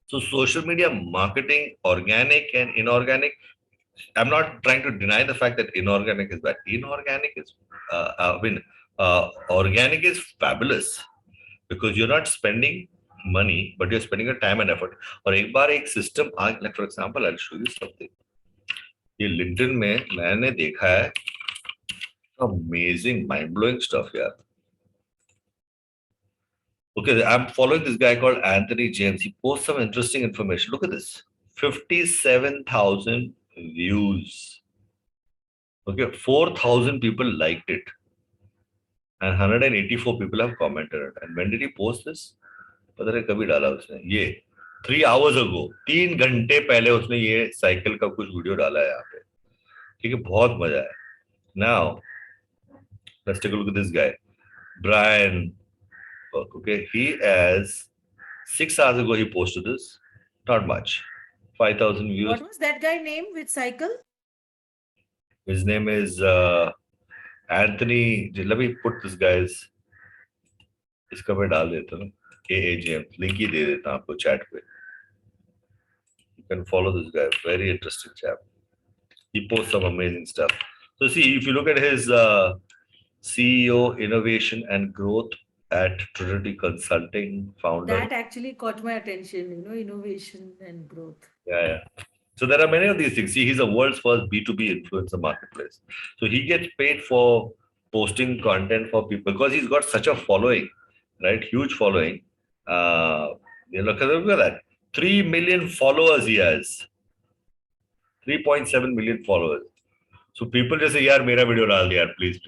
So social media marketing, organic and inorganic, I'm not trying to deny the fact that inorganic is bad. Inorganic is, organic is fabulous because you're not spending money, but you're spending your time and effort. और एक बार एक system, like for example, I'll show you something. ये LinkedIn में मैंने देखा है amazing, mind-blowing stuff यार. Okay, I'm following this guy called Anthony James. He posts some interesting information. Look at this. 57,000 views. Okay, 4,000 people liked it. And 184 people have commented it. And when did he post this? पता नहीं कभी डाला उसने. ये 3 hours ago, 3 घंटे पहले उसने ये साइकिल का कुछ वीडियो डाला है यहाँ पे. ठीक है, बहुत मजा है. Now, let's take a look at this guy, Brian. Okay, he has 6 hours ago he posted this. Not much, 5,000 views. What was that guy name with cycle? His name is Anthony. Let me put this guy's. इसका मैं डाल देता हूँ. AAGM link ही दे देता हूँ आपको chat पे. You can follow this guy. Very interesting chap. He posts some amazing stuff. So see, if you look at his CEO Innovation and Growth at Trinity Consulting, founder. That actually caught my attention, innovation and growth. Yeah. So there are many of these things. See, he's the world's first B2B influencer marketplace. So he gets paid for posting content for people because he's got such a following, right? Huge following. Look at that. 3 million followers he has. 3.7 million followers. So people just say, यार मेरा video डाल दिया यार, please.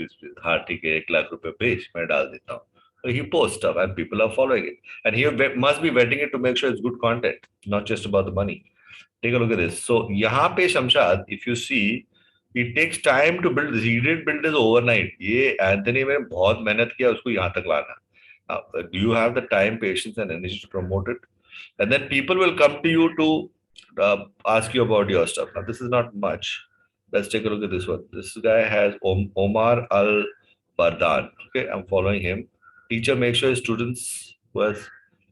हाँ ठीक है, 1 लाख रुपए भेज, मैं डाल देता हूँ. So he posts stuff and people are following it. And he must be vetting it to make sure it's good content, not just about the money. Take a look at this. So यहाँ पे Shamshad, if you see, it takes time to build this. He didn't build this overnight. ये Anthony ने बहुत मेहनत किया उसको यहाँ तक लाना. Do you have the time, patience, and energy to promote it? And then people will come to you to ask you about your stuff. Now this is not much. Let's take a look at this one. This guy has Omar Al Bardan. Okay, I'm following him. Teacher makes sure his students with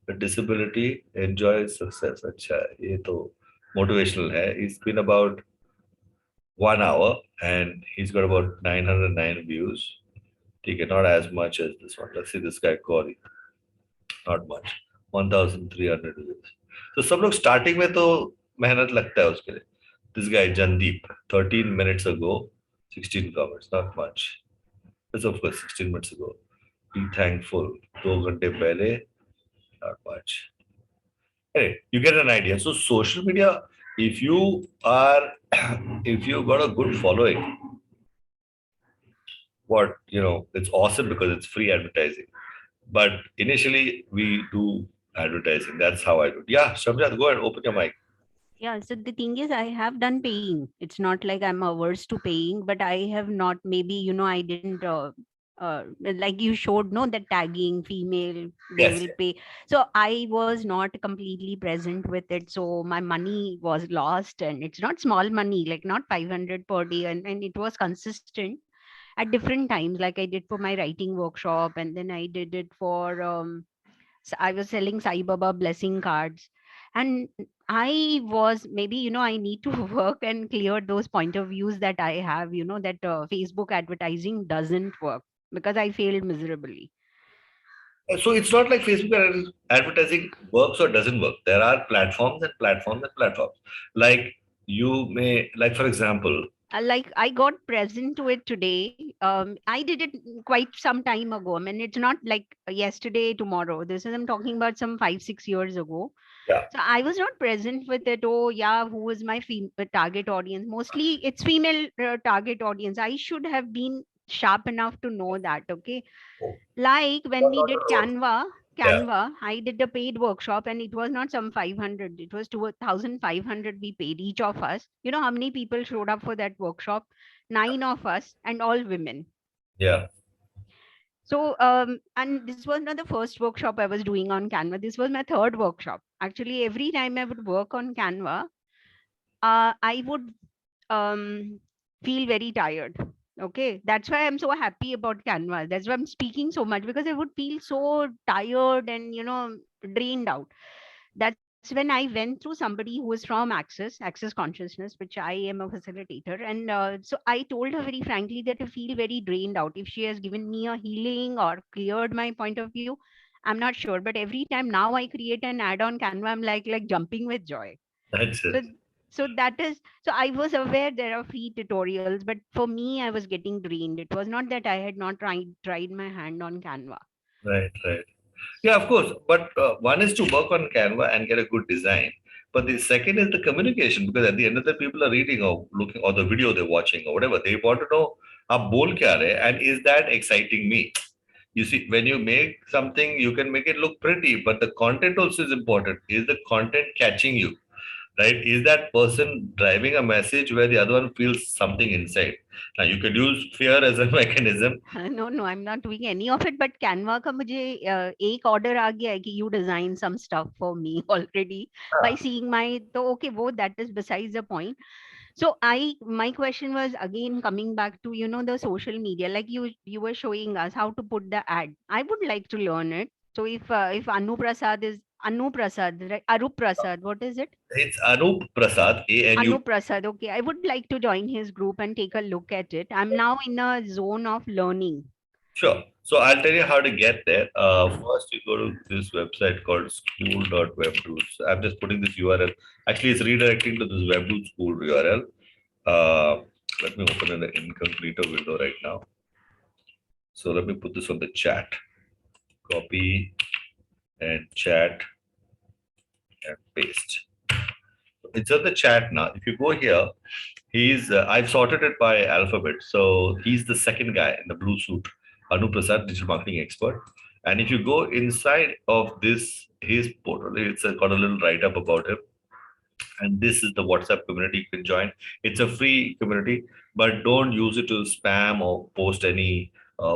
a disability enjoy success. Acha, ये तो motivational hai. It's been about 1 hour and he's got about 909 views. Okay, not as much as this one. Let's see this guy Corey. Not much. 1,300 views. So सब लोग starting में तो मेहनत लगता है उसके लिए. This guy Jandeep, 13 minutes ago, 16 comments. Not much. That's of course 16 minutes ago. Be thankful. 2 घंटे पहले, not much. Anyway, you get an idea. So social media, if you've got a good following, it's awesome because it's free advertising. But initially we do advertising. That's how I do it. Yeah, Shamjad, go ahead, open your mic. Yeah, so the thing is, I have done paying. It's not like I'm averse to paying, but I have not, maybe, I didn't like you showed, no, that tagging female, they Yes. will pay. So I was not completely present with it, so my money was lost, and it's not small money, like not 500 per day, and it was consistent at different times. Like I did for my writing workshop, and then I did it for I was selling Sai Baba blessing cards. And I was, maybe, I need to work and clear those point of views that I have, that Facebook advertising doesn't work, because I failed miserably. So it's not like Facebook advertising works or doesn't work. There are platforms and platforms and platforms. Like you may, like for example, Like I got present to it today. I did it quite some time ago. I mean, it's not like yesterday, tomorrow. This is, I'm talking about some 5, 6 years ago. yeah, So I was not present with it. Oh, yeah, who was my target audience? Mostly it's female target audience. I should have been sharp enough to know that. Okay. Like when we did yeah, Canva, I did a paid workshop, and it was not some 500, it was 2,500 we paid each of us. You know how many people showed up for that workshop? 9 of us, and all women. yeah. So, and this was not the first workshop I was doing on Canva. This was my third workshop. Actually, every time I would work on Canva, I would um, feel very tired. Okay, that's why I'm so happy about Canva. That's why I'm speaking so much, because I would feel so tired and drained out. That's when I went through somebody who was from Access Consciousness, which I am a facilitator, and so I told her very frankly that I feel very drained out. If she has given me a healing or cleared my point of view, I'm not sure. But every time now I create an ad on Canva, I'm like jumping with joy. That's So it. that is, so I was aware there are free tutorials, but for me I was getting drained. It was not that I had not tried my hand on Canva. Right, right. Yeah, of course. But one is to work on Canva and get a good design. But the second is the communication, because at the end of the people are reading or looking or the video they're watching or whatever, they want to know, "Aap bol kya rahe and is that exciting me?" You see, when you make something, you can make it look pretty, but the content also is important. Is the content catching you? Right? Is that person driving a message where the other one feels something inside? Now, you could use fear as a mechanism. No, I'm not doing any of it, but Canva का मुझे एक order आ गया है कि you design some stuff for me already by seeing my, तो okay, वो that is besides the point. So my question was again coming back to the social media, like you were showing us how to put the ad. I would like to learn it. So if Anu Prasad, right? Arup Prasad, what is it? It's Anup Prasad, ANU. Anu Prasad. Okay, I would like to join his group and take a look at it. I'm now in a zone of learning. Sure. So I'll tell you how to get there. First, you go to this website called school.webdudes. I'm just putting this URL. Actually, it's redirecting to this WebDudes school URL. Let me open in the incognito window right now. So let me put this on the chat. Copy and chat and paste. It's on the chat now. If you go here, I've sorted it by alphabet. So he's the second guy in the blue suit, Anu Prasad, digital marketing expert. And if you go inside of his portal, it's got a little write up about him. And this is the WhatsApp community you can join. It's a free community, but don't use it to spam or post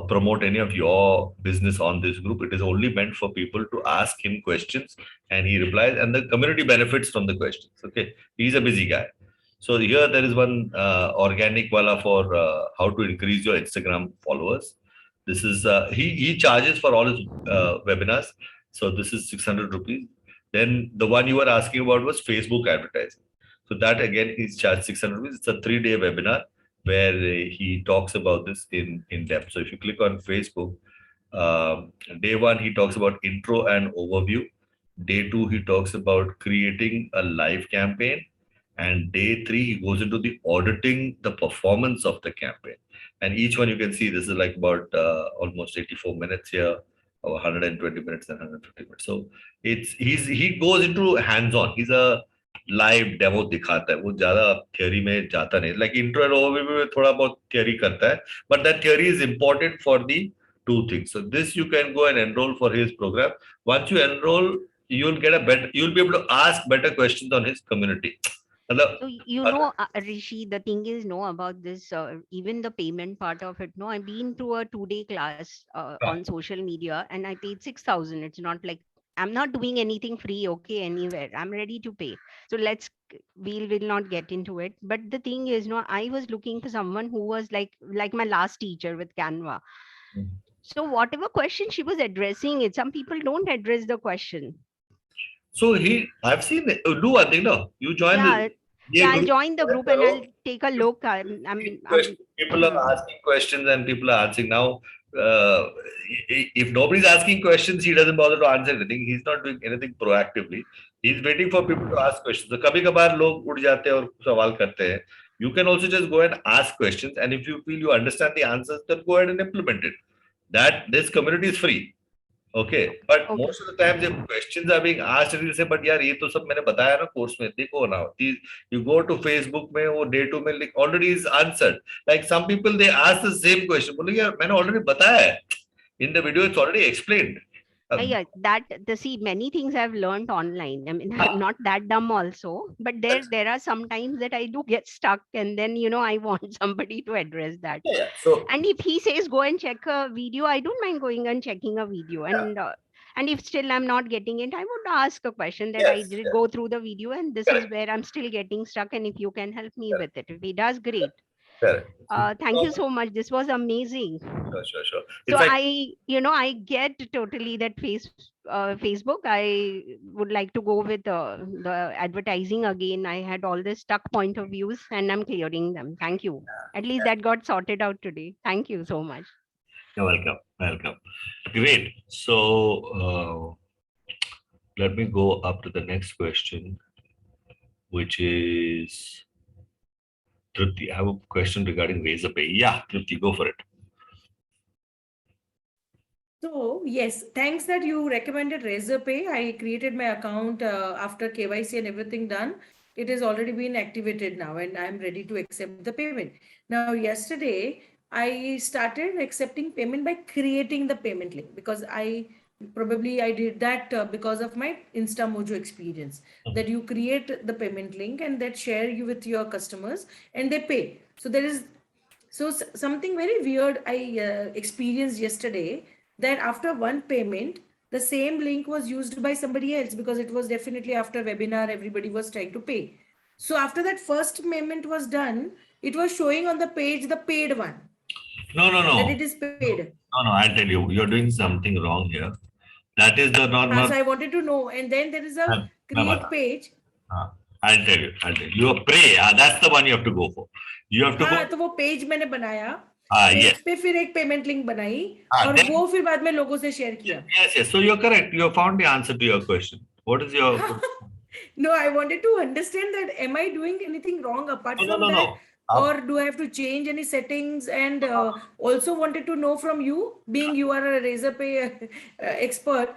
promote any of your business on this group. It is only meant for people to ask him questions and he replies, and the community benefits from the questions. Okay, he's a busy guy. So here there is one organic wala for how to increase your Instagram followers. This is he charges for all his webinars. So this is 600 rupees. Then the one you were asking about was Facebook advertising. So that again, he's charged 600 rupees. It's a 3-day webinar where he talks about this in depth. So if you click on Facebook, day 1, he talks about intro and overview. Day 2, he talks about creating a live campaign. And day 3, he goes into the auditing the performance of the campaign. And each one you can see, this is like about almost 84 minutes here, or 120 minutes and 150 minutes. So he goes into hands-on. He's a live demo दिखाता है. वो ज़्यादा theory में जाता नहीं. Like intro and overview में थोड़ा बहुत theory करता है. But that theory is important for the 2 things. So this you can go and enroll for his program. Once you enroll, you'll be able to ask better questions on his community. मतलब So you know, Rishi, the thing is, no, about this, even the payment part of it. No, I've been to a 2-day class on social media, and I paid 6,000. It's not like I'm not doing anything free. Okay, anywhere. I'm ready to pay. So we will not get into it. But the thing is, no, I was looking for someone who was like my last teacher with Canva. So whatever question she was addressing it, some people don't address the question. so I've seen it. Do one thing, no? You join Yeah, the yeah, I'll group. join the group and I'll take a look. People are asking questions and people are answering now. Uh, if nobody's asking questions, he doesn't bother to answer anything. He's not doing anything proactively. He's waiting for people to ask questions. So कभी कभार लोग उठ जाते हैं और सवाल करते हैं. You can also just go and ask questions, and if you feel you understand the answers, then go ahead and implement it. That this community is free. Okay, but Okay. most of the time the questions are being asked and you say, but यार ये तो सब मैंने बताया ना course में देखो ना. You go to Facebook में वो day 2 में already is answered. Like some people they ask the same question. बोले यार मैंने already बताया है. In the video it's already explained. Yeah, see, many things I've learned online. I mean, I'm not that dumb also, but there are some times that I do get stuck, and then I want somebody to address that. Yeah. So And if he says go and check a video, I don't mind going and checking a video. And if still I'm not getting it, I would ask a question that I yes, did go through the video, and this is correct, where I'm still getting stuck. And if you can help me correct, with it, if he does, great. correct. Thank you so much. This was amazing. Sure. In So fact, I get totally that Facebook. I would like to go with the advertising again. I had all this stuck point of views, and I'm clearing them. Thank you. At least that got sorted out today. Thank you so much. you're welcome. Great. So let me go up to the next question, which is Tripti. I have a question regarding Razorpay. Yeah, Tripti, go for it. So yes, thanks that you recommended Razorpay. I created my account after KYC and everything done. It has already been activated now and I'm ready to accept the payment. Now, yesterday, I started accepting payment by creating the payment link because I did that because of my InstaMojo experience that you create the payment link and that share you with your customers and they pay. So there is something very weird I experienced yesterday that after one payment, the same link was used by somebody else because it was definitely after webinar, everybody was trying to pay. So after that first payment was done, it was showing on the page, the paid one. No. That it is paid. No, I'll tell you, you're doing something wrong here. That is the normal. So I wanted to know. And then there is a create page. I'll tell you. You pray. That's the one you have to go for. You have to go. तो वो page मैंने बनाया Yes. Page पे फिर एक payment link बनाई और then- वो फिर बाद में लोगों से शेयर किया. Yes. So you're correct. You have found the answer to your question. What is your? No, I wanted to understand that am I doing anything wrong apart from that? No. Or do I have to change any settings? And also wanted to know from you, being you are a Razorpay expert,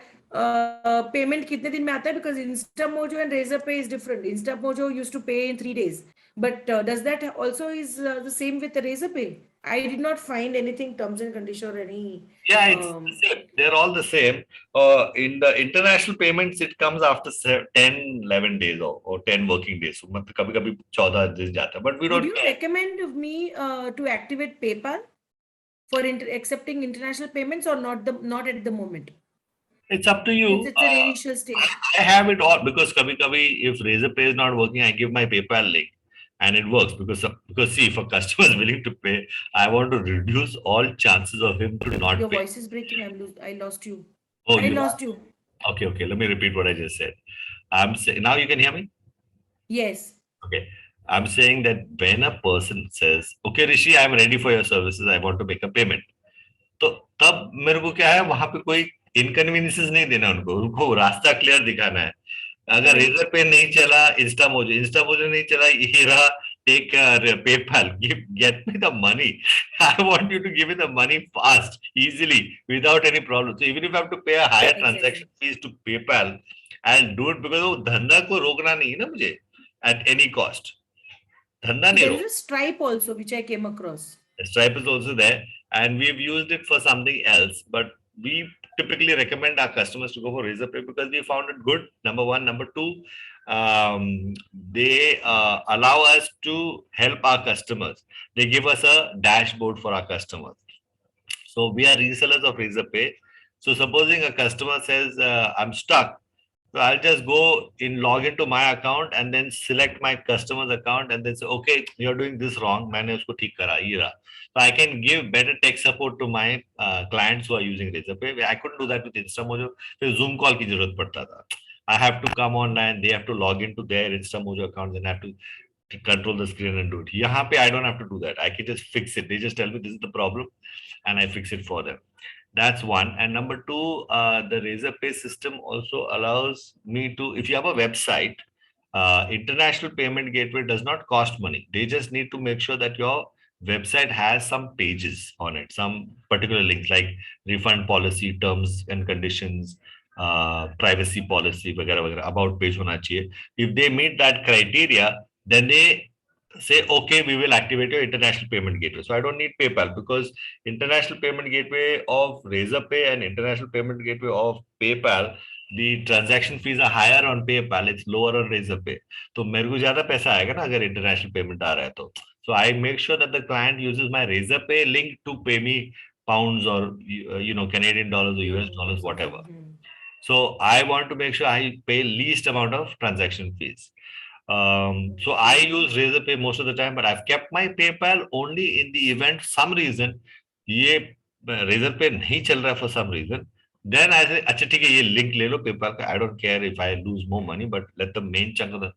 payment kitne din mein aata hai? Because InstaMojo and Razorpay is different. InstaMojo used to pay in 3 days. But does that also is the same with the Razorpay? I did not find anything terms and condition or any. Yeah, it's the same. They're all the same. In the international payments, it comes after 10, 11 days or 10 working days. So कभी-कभी 14 दिन जाता है. But we don't. Would you recommend me to activate PayPal for accepting international payments or not at the moment? It's up to you. It's an initial stage. I have it all because कभी-कभी if Razorpay is not working, I give my PayPal link. And it works because see, if a customer is willing to pay, I want to reduce all chances of him to not Your pay. voice is breaking. I lost you. Oh, I lost you. Okay. Let me repeat what I just said. I'm saying now you can hear me. Yes. Okay. I'm saying that when a person says, "Okay, Rishi, I'm ready for your services. I want to make a payment," तो तब मेरे को क्या है वहां पे कोई inconveniences नहीं देना उनको रास्ता क्लियर दिखाना है. अगर रेजर पे नहीं चला इंस्टामोजो नहीं चला ये रहा take PayPal, get me the money. I want you to give me the money fast, easily, without any problem. So even if I have to pay a higher transaction fees to PayPal, I'll do it because वो धंधा को रोकना नहीं है ना मुझे at any cost. धंधा नहीं There is a Stripe also which I came across. Stripe is also there, and we've used it for something else, but we typically recommend our customers to go for Razorpay because we found it good. Number one. Number two, they allow us to help our customers. They give us a dashboard for our customers. So we are resellers of Razorpay. So supposing a customer says, I'm stuck, so I'll just go in, log into my account and then select my customer's account and then say, okay, you're doing this wrong. मैंने उसको ठीक करा, ये रहा. So I can give better tech support to my clients who are using Razorpay. I couldn't do that with InstaMojo. फिर Zoom call की जरूरत पड़ता था. I have to come online. They have to log into their InstaMojo account and have to control the screen and do it. यहाँ पे I don't have to do that. I can just fix it. They just tell me this is the problem and I fix it for them. That's one. And number two, the Razorpay system also allows me to, if you have a website, international payment gateway does not cost money. They just need to make sure that your website has some pages on it, some particular links like refund policy, terms and conditions, privacy policy, वगैरह वगैरह, about page होना चाहिए. If they meet that criteria, then they say, okay, we will activate your international payment gateway. So I don't need PayPal because international payment gateway of Razorpay and international payment gateway of PayPal, the transaction fees are higher on PayPal, it's lower on Razorpay. तो मेरे को ज्यादा पैसा आएगा ना अगर international payment आ रहा है तो. So I make sure that the client uses my Razorpay link to pay me pounds or Canadian dollars or US dollars, whatever. So I want to make sure I pay least amount of transaction fees. So I use Razorpay most of the time, but I've kept my PayPal only in the event some reason ये Razorpay नहीं चल रहा for some reason. Then I say, अच्छा ठीक है ये link ले लो PayPal का. I don't care if I lose more money, but let the main chunk of the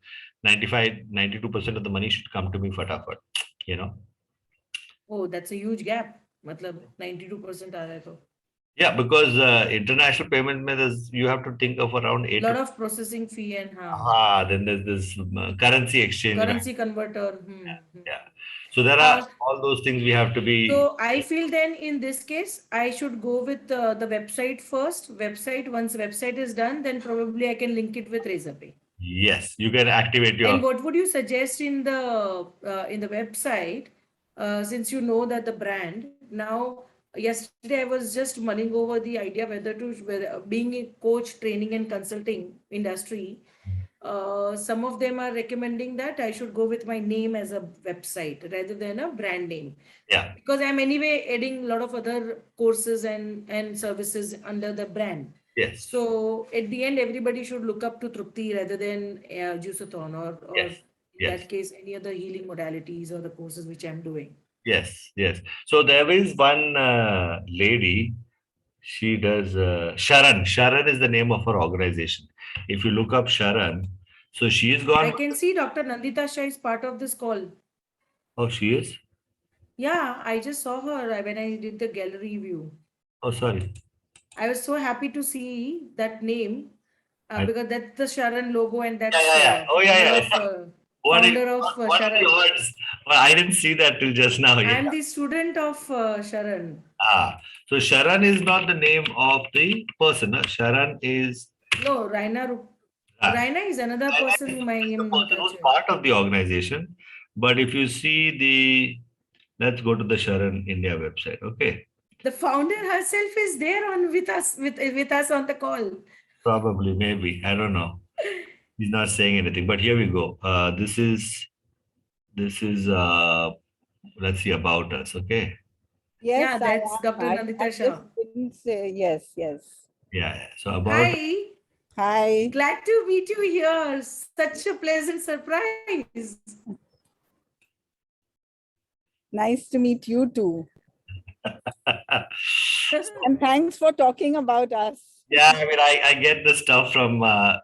92% of the money should come to me फटाफट, Oh, that's a huge gap. मतलब 92% आ रहा है तो. Yeah, because international payment में you have to think of around 8. Lot of processing fee and then there's this currency exchange. Currency converter. Yeah. So there are all those things we have to be. So I feel then in this case, I should go with the website first. Once website is done, then probably I can link it with Razorpay. Yes, you can activate your. And what would you suggest in the website, since you know that the brand now? Yesterday, I was just mulling over the idea whether being a coach, training and consulting industry, some of them are recommending that I should go with my name as a website rather than a brand name. Yeah. Because I'm anyway adding a lot of other courses and services under the brand. Yes. So at the end, everybody should look up to Trupti rather than Juiceathon or yes. in that case, any other healing modalities or the courses which I'm doing. Yes, yes. So there is one lady, she does, Sharan. Sharan is the name of her organization. If you look up Sharan, so she is gone. I can see Dr. Nandita Shah is part of this call. Oh, she is? Yeah, I just saw her when I did the gallery view. Oh, sorry. I was so happy to see that name because that's the Sharan logo and that's founder of Sharan. Well, I didn't see that till just now. I'm the student of Sharan. So Sharan is not the name of the person. Sharan is... No, Raina is another person whom I am... who's part of the organization. But if you see let's go to the Sharan India website, okay? The founder herself is there with us on the call. Probably, maybe. I don't know. He's not saying anything, but here we go. This is let's see about us, okay? Yes, yeah, that's Dr. Nandita Shah. Yes. Yeah. So about. Hi. Glad to meet you here. Such a pleasant surprise. Nice to meet you too. And thanks for talking about us. Yeah, I mean, I get the stuff from, I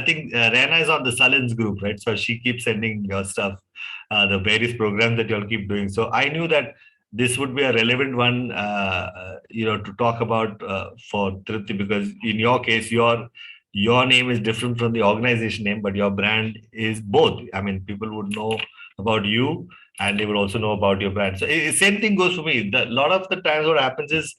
think Rena is on the Sullins group, right? So she keeps sending your stuff, the various programs that you'll keep doing. So I knew that this would be a relevant one, to talk about for Tripti, because in your case, your name is different from the organization name, but your brand is both. I mean, people would know about you and they would also know about your brand. So same thing goes for me. A lot of the times what happens is,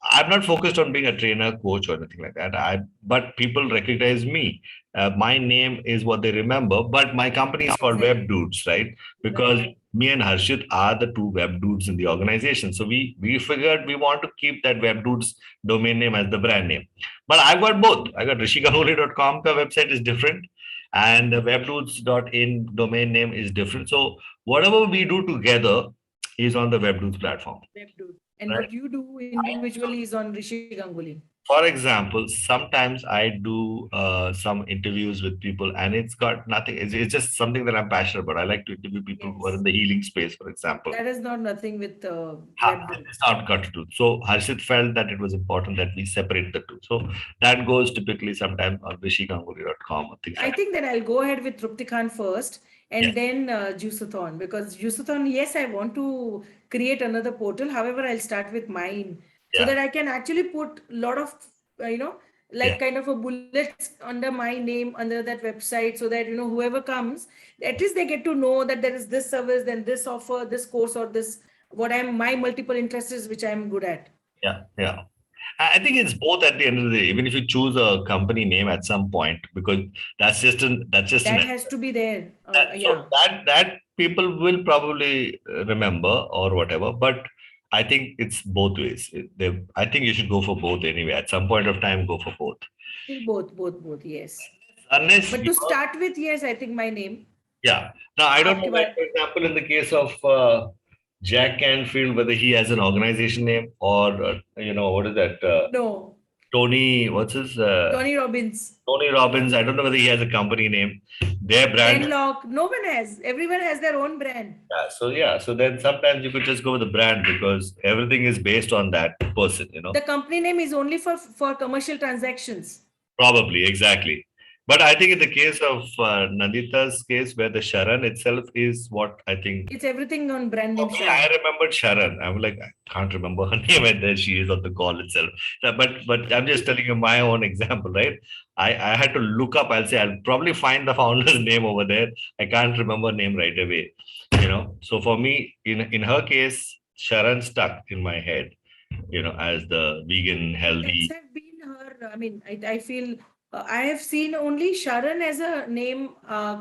I'm not focused on being a trainer, coach, or anything like that. But people recognize me. My name is what they remember. But my company is called WebDudes, right? Because me and Harshit are the two WebDudes in the organization. So we figured we want to keep that WebDudes domain name as the brand name. But I've got both. I got rishiganguly.com. The website is different. and the webdudes.in domain name is different. So whatever we do together is on the WebDudes platform. WebDude. And Right. what you do individually is on Rishi Ganguly. For example, sometimes I do some interviews with people, and it's got nothing. It's just something that I'm passionate about. I like to interview people who are in the healing space, for example. That has not nothing with WebDudes. It's not got to do. So Harshit felt that it was important that we separate the two. So that goes typically sometimes on rishiganguli.com or things I like think that I'll go ahead with Trupti Khan first and Yes. then Juiceathon, because Juiceathon, yes, I want to create another portal. However, I'll start with mine so Yeah. that I can actually put a lot of, like Yeah. kind of a bullets under my name, under that website, so that, whoever comes, at least they get to know that there is this service, then this offer, this course, or this, my multiple interests, which I'm good at. Yeah. Yeah. I think it's both at the end of the day. Even if you choose a company name at some point, because that's just That has to be there. so that people will probably remember or whatever. But I think it's both ways. I think you should go for both anyway. At some point of time, go for both. Both, yes. Unless But you to start with, yes, I think my name. yeah. Now I don't know. After Like, for example, in the case of Jack Canfield, whether he has an organization name or what is that? No, Tony, what's his? Tony Robbins. Tony Robbins. I don't know whether he has a company name. Their brand. Tenlock. No one has. Everyone has their own brand. So then sometimes you could just go with the brand because everything is based on that person. The company name is only for commercial transactions. Probably, exactly. But I think in the case of Nandita's case, where the Sharan itself is what I think. It's everything on brand name. Okay, I remembered Sharan. I'm like, I can't remember her name, and then she is on the call itself. But I'm just telling you my own example, right? I had to look up. I'll probably find the founder's name over there. I can't remember name right away. So for me, in her case, Sharan stuck in my head. As the vegan healthy. That's have been her. I mean, I feel I have seen only Sharan as a name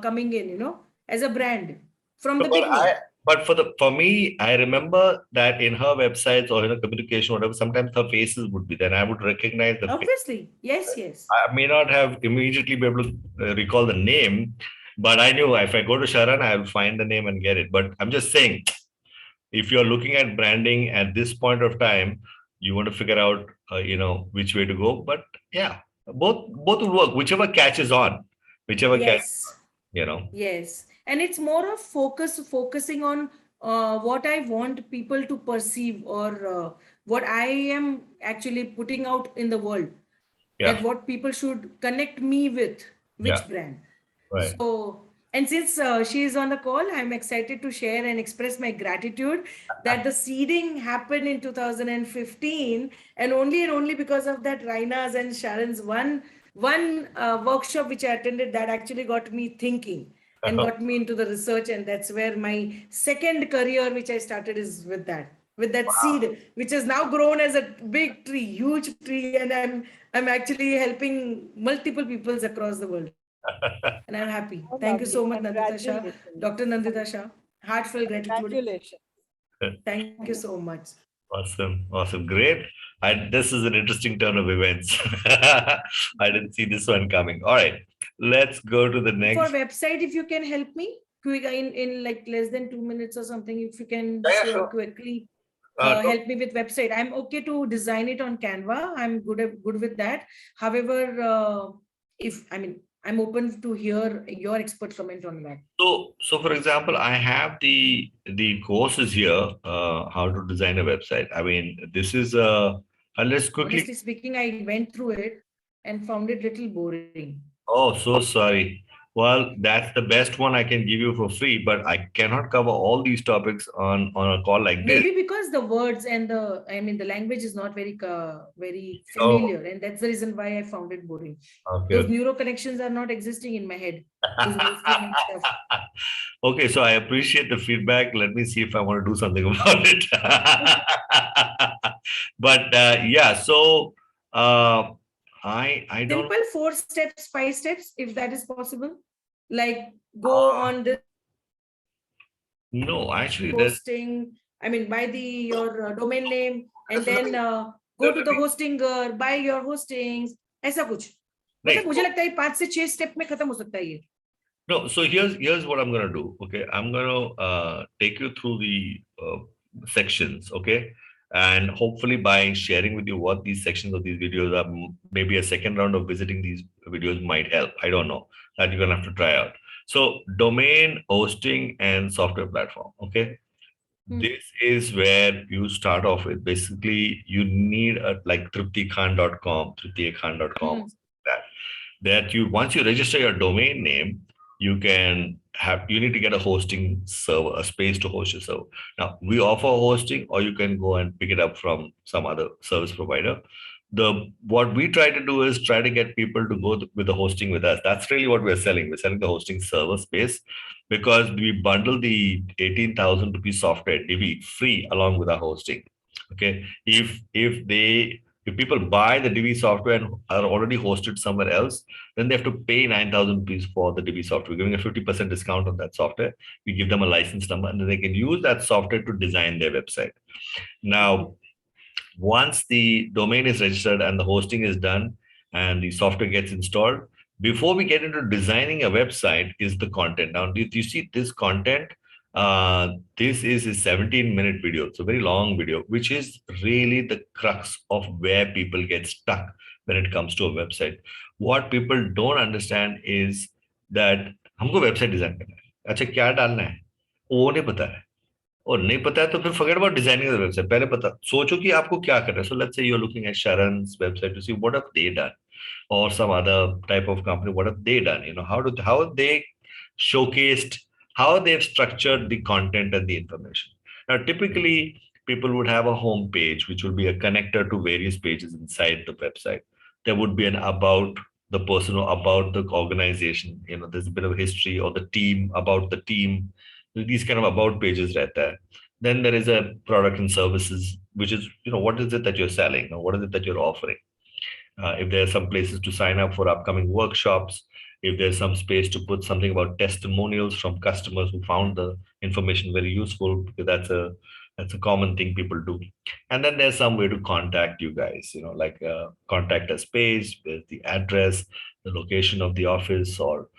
coming in, as a brand from the beginning. But for me, I remember that in her websites or in her communication, whatever, sometimes her faces would be there. And I would recognize the face. Obviously, yes. I may not have immediately be able to recall the name, but I knew if I go to Sharan, I'll find the name and get it. But I'm just saying, if you're looking at branding at this point of time, you want to figure out, which way to go. But yeah, both will work. Whichever catches on, Yes. Yes. And it's more of focusing on what I want people to perceive, or what I am actually putting out in the world. Yeah. That what people should connect me with, which Yeah. brand. Right. So, and since she is on the call, I'm excited to share and express my gratitude that the seeding happened in 2015, and only because of that, Raina's and Sharon's one workshop which I attended, that actually got me thinking and got me into the research, and that's where my second career, which I started, is with that seed, which has now grown as a big tree, huge tree, and I'm actually helping multiple peoples across the world. And I'm happy. Oh, Thank you so much, lovely. Nandita Shah, Congratulations. Dr. Nandita Shah. Heartfelt gratitude. Congratulations. Thank you so much. Awesome. Great. This is an interesting turn of events. I didn't see this one coming. All right, let's go to the next. For website, if you can help me quick in like less than 2 minutes or something, if you can Sure. quickly help me with website. I'm okay to design it on Canva. I'm good with that. However, I'm open to hear your expert comment on that. So for example, I have the courses here, how to design a website. I mean, this is let's quickly. Honestly speaking, I went through it and found it little boring. Oh, so sorry. Well, that's the best one I can give you for free, but I cannot cover all these topics on a call like this. Maybe because the words and the language is not very familiar, and that's the reason why I found it boring. Okay. Those neuro connections are not existing in my head. Okay, so I appreciate the feedback. Let me see if I want to do something about it. But yeah, so I don't. Simple 4 steps, 5 steps, if that is possible. Like go on the No, actually, there's. hosting. Buy your domain name, and then go to the hostinger, buy your hostings. ऐसा कुछ. मतलब मुझे लगता है 5 से 6 step में खत्म हो सकता है ये. No, so here's what I'm gonna do. Okay, I'm gonna take you through the sections. Okay, and hopefully by sharing with you what these sections of these videos are, maybe a second round of visiting these videos might help. I don't know, that you're gonna have to try out. So domain, hosting, and software platform. Okay, this is where you start off with. Basically, you need a like triptikhan.com, triptikhan.com, that you once you register your domain name, you need to get a hosting server, a space to host your server. Now we offer hosting, or you can go and pick it up from some other service provider. What we try to do is try to get people to go with the hosting with us. That's really what we're selling. We're selling the hosting server space, because we bundle the 18,000 rupees software Divi free along with our hosting. Okay, if people buy the Divi software and are already hosted somewhere else, then they have to pay 9,000 rupees for the Divi software. We're giving a 50% discount on that software. We give them a license number, and then they can use that software to design their website. Now, once the domain is registered and the hosting is done and the software gets installed, before we get into designing a website is the content. Now, do you see this content? This is a 17-minute video. It's a very long video, which is really the crux of where people get stuck when it comes to a website. What people don't understand is that हमको website design करना है. अच्छा क्या डालना है? वो नहीं पता है. और नहीं पता है तो फिर forget about designing the website. पहले पता सोचो कि आपको क्या करना है. So let's say you're looking at Sharon's website to see what have they done, or some other type of company, what have they done? How they showcased, how they've structured the content and the information. Now, typically, people would have a home page, which will be a connector to various pages inside the website. There would be an about the person or about the organization. There's a bit of history, or the team, about the team. These kind of about pages right there. Then there is a product and services, which is, what is it that you're selling, or what is it that you're offering? If there are some places to sign up for upcoming workshops, if there's some space to put something about testimonials from customers who found the information very useful, because that's a common thing people do. And then there's some way to contact you guys, like contact us page with the address, the location of the office, or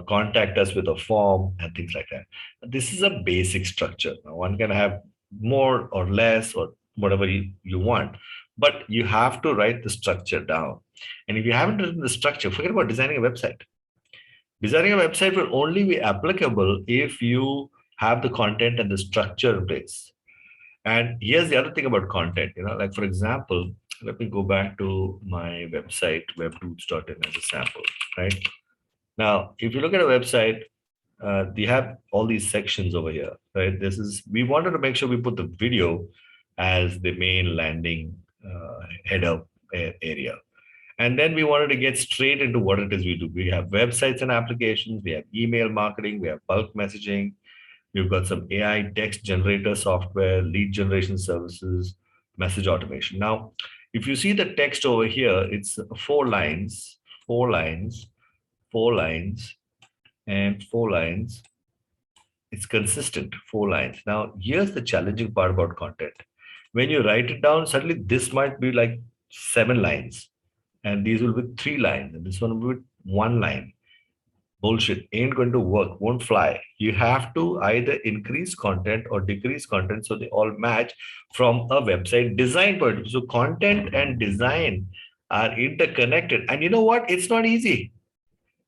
contact us with a form and things like that. This is a basic structure. Now, one can have more or less or whatever you want, but you have to write the structure down. And if you haven't written the structure, forget about designing a website. Designing a website will only be applicable if you have the content and the structure in place. And here's the other thing about content, like for example, let me go back to my website, webdudes.in as a sample, right? Now, if you look at a website, they have all these sections over here, right? We wanted to make sure we put the video as the main landing header area. And then we wanted to get straight into what it is we do. We have websites and applications, we have email marketing, we have bulk messaging, we've got some AI text generator software, lead generation services, message automation. Now, if you see the text over here, it's 4 lines, 4 lines, 4 lines, and 4 lines. It's consistent, 4 lines. Now, here's the challenging part about content. When you write it down, suddenly this might be like 7 lines, and these will be 3 lines, and this one will be 1 line. Bullshit, ain't going to work, won't fly. You have to either increase content or decrease content so they all match from a website design point of view. So content and design are interconnected. And you know what? It's not easy.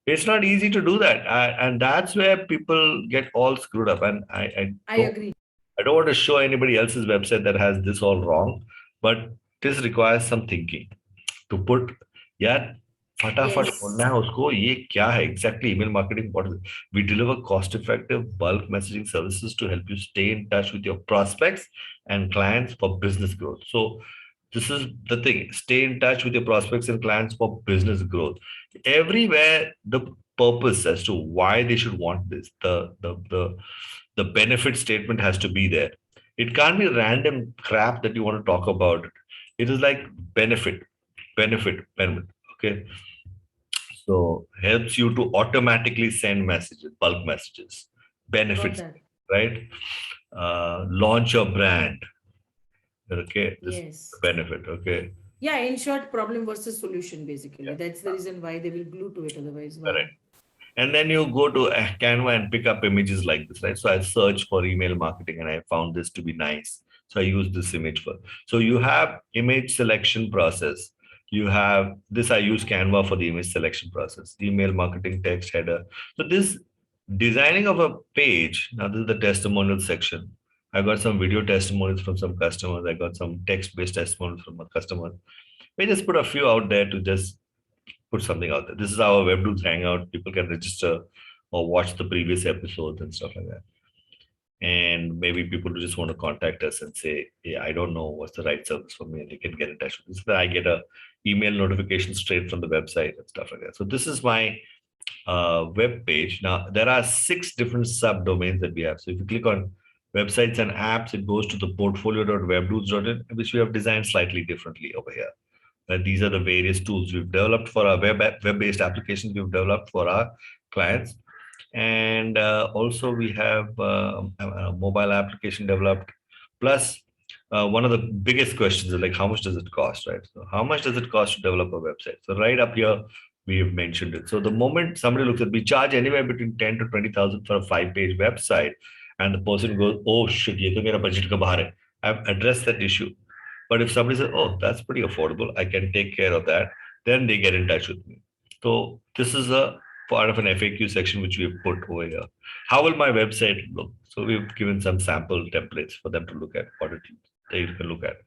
It's not easy to do that. And that's where people get all screwed up. And I agree. I don't want to show anybody else's website that has this all wrong, but this requires some thinking to put, yeah, फटाफट बोलना है उसको ये क्या है exactly email marketing. What is it? We deliver cost-effective bulk messaging services to help you stay in touch with your prospects and clients for business growth. So this is the thing: stay in touch with your prospects and clients for business growth. Everywhere, the purpose as to why they should want this, the benefit statement has to be there. It can't be random crap that you want to talk about. It is like benefit. Okay. So helps you to automatically send messages, bulk messages, benefits, right? Launch your brand. Okay. This is the benefit. Okay. Yeah, in short, problem versus solution, basically. Yeah. That's the reason why they will glue to it. Otherwise, correct. And then you go to Canva and pick up images like this, right? So I searched for email marketing and I found this to be nice. So I use this image for. So you have image selection process. You have this, I use Canva for the image selection process, email marketing text header. So this designing of a page, now this is the testimonial section. I got some video testimonials from some customers. I got some text-based testimonials from a customer. We just put a few out there to just put something out there. This is our WebDudes Hangout. People can register or watch the previous episodes and stuff like that. And maybe people who just want to contact us and say, "Yeah, I don't know what's the right service for me," and they can get in touch with us. So I get a email notification straight from the website and stuff like that. So this is my web page. Now there are 6 different subdomains that we have. So if you click on websites and apps, it goes to the portfolio.webdudes.in, which we have designed slightly differently over here. And these are the various tools we've developed for our web-based applications we've developed for our clients. And also we have a mobile application developed. Plus, one of the biggest questions is like, how much does it cost, right? So how much does it cost to develop a website? So right up here, we have mentioned it. So the moment somebody looks at, we charge anywhere between 10 to 20,000 for a 5-page website, and the person goes, "Oh shit, ye to mera budget ka bahar hai." I've addressed that issue. But if somebody says, "Oh, that's pretty affordable, I can take care of that," then they get in touch with me. So this is a part of an FAQ section which we've put over here. How will my website look? So we've given some sample templates for them to look at what they can look at.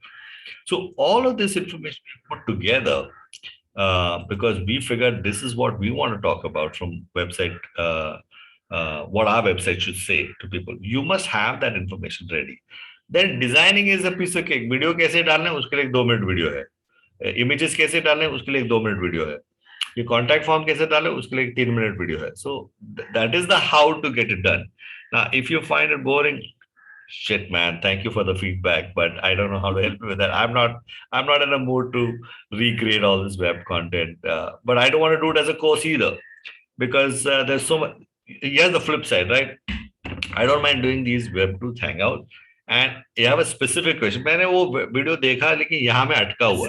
So all of this information we put together because we figured this is what we want to talk about from website, what our website should say to people. You must have that information ready. Then designing is a piece of cake. Video कैसे डालना है उसके लिए 2 minute video है. Images कैसे डालने हैं उसके लिए 2 मिनट वीडियो है. ये contact form कैसे डालें उसके लिए 3 मिनट वीडियो है. So that is the how to get it done. Now, if you find it boring, shit, man, thank you for the feedback, but I don't know how to help you with that. I'm not in a mood to recreate all this web content, but I don't want to do it as a course either, because there's so much. Here's the flip side, right? I don't mind doing these WebDudes Hangout, and you have a specific question. मैंने वो video देखा लेकिन यहाँ में अटका हुआ.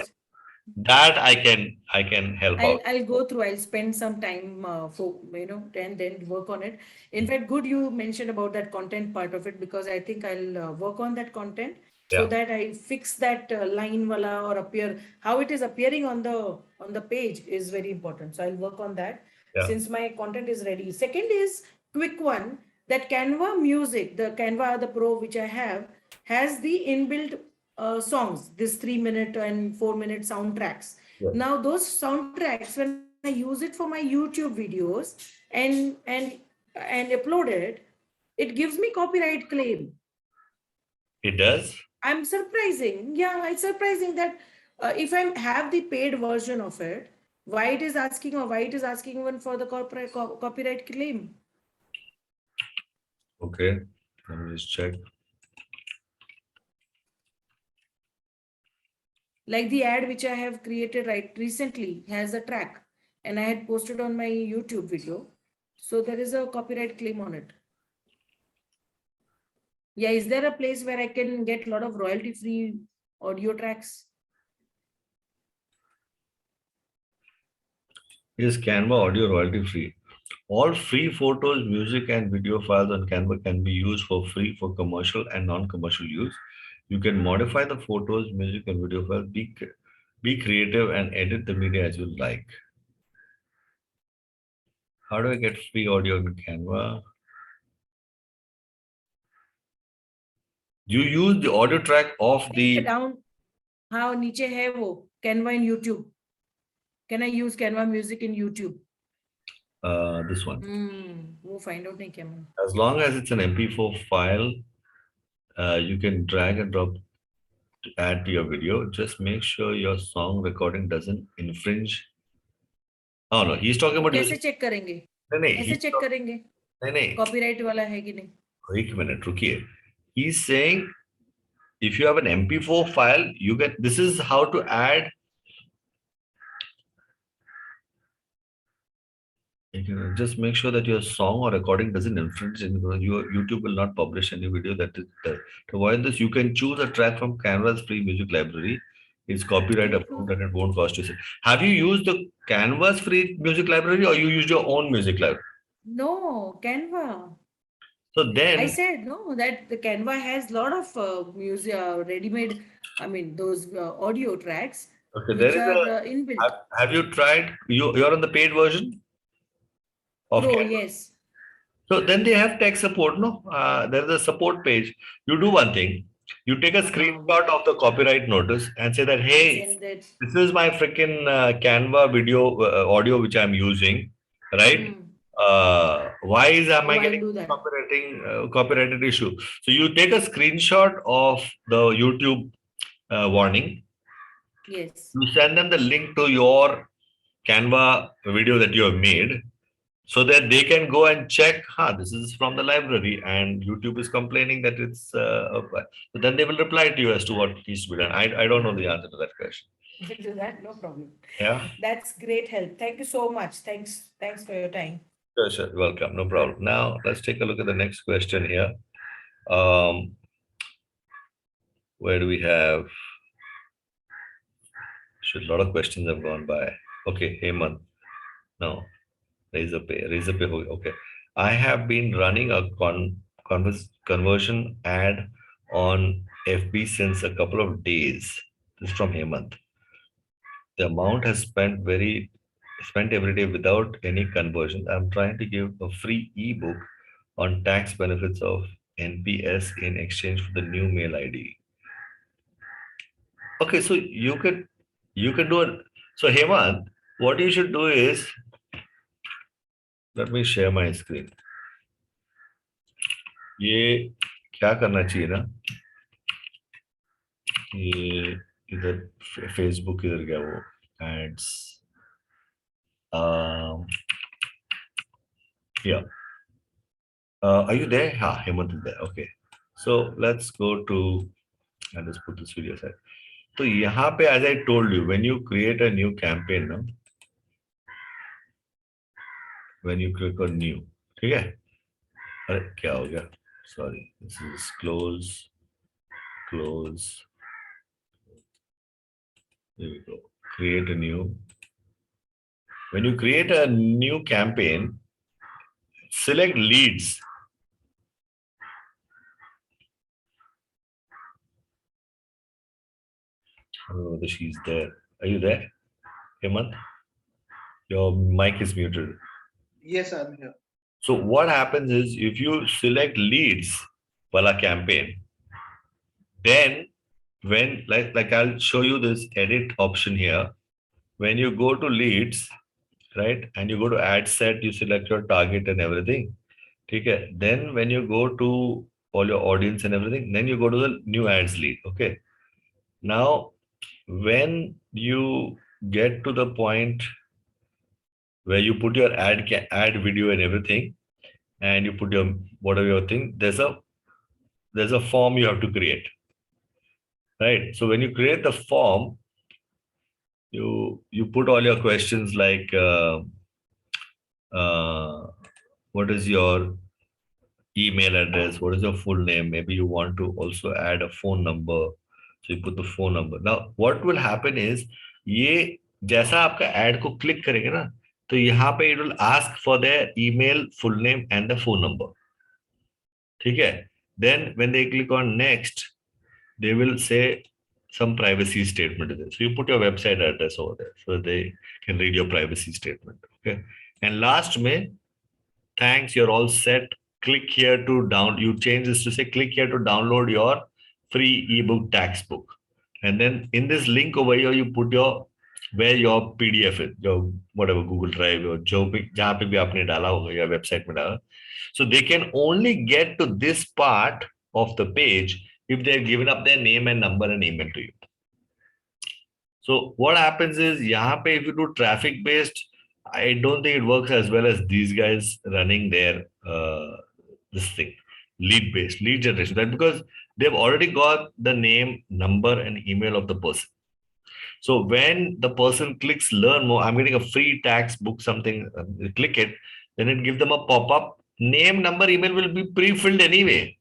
That I can help out. I'll go through. I'll spend some time for and then work on it. In fact, good you mentioned about that content part of it, because I think I'll work on that content so that I fix that line wala or appear how it is appearing on the page is very important. So I'll work on that since my content is ready. Second is quick one, that Canva Music, the Canva the Pro which I have has the inbuilt songs, this 3-minute and 4-minute soundtracks. Now those soundtracks, when I use it for my YouTube videos and upload it, it gives me copyright claim. It does? I'm surprising. Yeah, it's surprising that if I have the paid version of it, why it is asking even for the copyright claim. Okay, let me just check. Like the ad which I have created recently has a track and I had posted on my YouTube video. So there is a copyright claim on it. Yeah, is there a place where I can get a lot of royalty-free audio tracks? Is Canva audio royalty-free? All free photos, music, and video files on Canva can be used for free for commercial and non-commercial use. You can modify the photos, music, and video files. Be creative and edit the media as you like. How do I get free audio in Canva? You use the audio track of the down. How niche hai wo Canva in YouTube? Can I use Canva music in YouTube? This one. We'll find out nahi kya. As long as it's an MP4 file, you can drag and drop to add to your video. Just make sure your song recording doesn't infringe. Oh no, he's talking about. कैसे check करेंगे? कैसे check करेंगे? नहीं. Copyright वाला है कि नहीं? Wait a minute, रुकिए. He's saying if you have an MP4 file, you get. This is how to add. Just make sure that your song or recording doesn't infringe, and your YouTube will not publish any video that is there. To avoid this, you can choose a track from Canva's free music library. It's copyright approved and it won't cost you. Have you used the Canva's free music library or you used your own music library? No, Canva. So I then, said no, that the Canva has a lot of music, ready-made, I mean, those audio tracks okay, there which is are a. inbuilt. Have you tried? You're on the paid version of Pro, Canva. yes. So then they have tech support. No, there's a support page. You do one thing. You take a Uh-huh. screenshot of the copyright notice and say that, And hey, send that. this is my freaking Canva video audio which I'm using, right? Hmm. Why am Oh, I I'll getting do that. copyrighted issue? So you take a screenshot of the YouTube warning. Yes. You send them the link to your Canva video that you have made, so that they can go and check, this is from the library, and YouTube is complaining that it's. So then they will reply to you as to what needs to be done. I don't know the answer to that question. We'll do that, no problem. Yeah. That's great help. Thank you so much. Thanks for your time. Sure, sure. Welcome. No problem. Now let's take a look at the next question here. Um, where do we have? Should a lot of questions have gone by. Okay, Hemant. No, Razorpay. Okay. I have been running a conversion ad on FB since a couple of days. This is from Hemant. The amount has spent every day without any conversion. I'm trying to give a free ebook on tax benefits of NPS in exchange for the new mail ID. Okay, so you can do it. So Hemant, what you should do is, let me share my screen. ये क्या करना चाहिए ना, ये इधर Facebook इधर गया वो ads, yeah. Are you there? Hemant is there. Okay. So let's go to, and let's put this video aside. So यहाँ पे, as I told you, when you create a new campaign, no? When you click on new, ठीक है? अरे क्या हो गया? Sorry, this is close. There we go. Create a new. When you create a new campaign, select leads. I don't know whether she's there. Are you there, Hemant? Your mic is muted. Yes, I'm here. So what happens is, if you select leads wala campaign, then when like I'll show you this edit option here. When you go to leads, right, and you go to ad set, you select your target and everything. Okay. Then when you go to all your audience and everything, then you go to the new ads lead. Okay. Now, when you get to the point where you put your ad video and everything, and you put your whatever your thing, there's a form you have to create, right? So when you create the form, you put all your questions like what is your email address, what is your full name, maybe you want to also add a phone number, so you put the phone number. Now what will happen is, ये जैसा आपका ad को click करेंगे ना, तो यहाँ पे it will ask for their email, full name and the phone number. ठीक है? Then when they click on next, they will say some privacy statement. So you put your website address over there so they can read your privacy statement. Okay. And last May, thanks, you're all set. Click here to down. You change this to say click here to download your free ebook tax book. And then in this link over here, you put where your PDF is, your whatever Google Drive or जहाँ पे भी आपने डाला होगा या website में डाला. So they can only get to this part of the page if they've given up their name and number and email to you. So what happens is, यहाँ पे if you do traffic based, I don't think it works as well as these guys running their this thing, lead generation. That because they've already got the name, number, and email of the person. So when the person clicks learn more, I'm getting a free tax book, something, click it, then it gives them a pop-up. Name, number, email will be pre-filled anyway.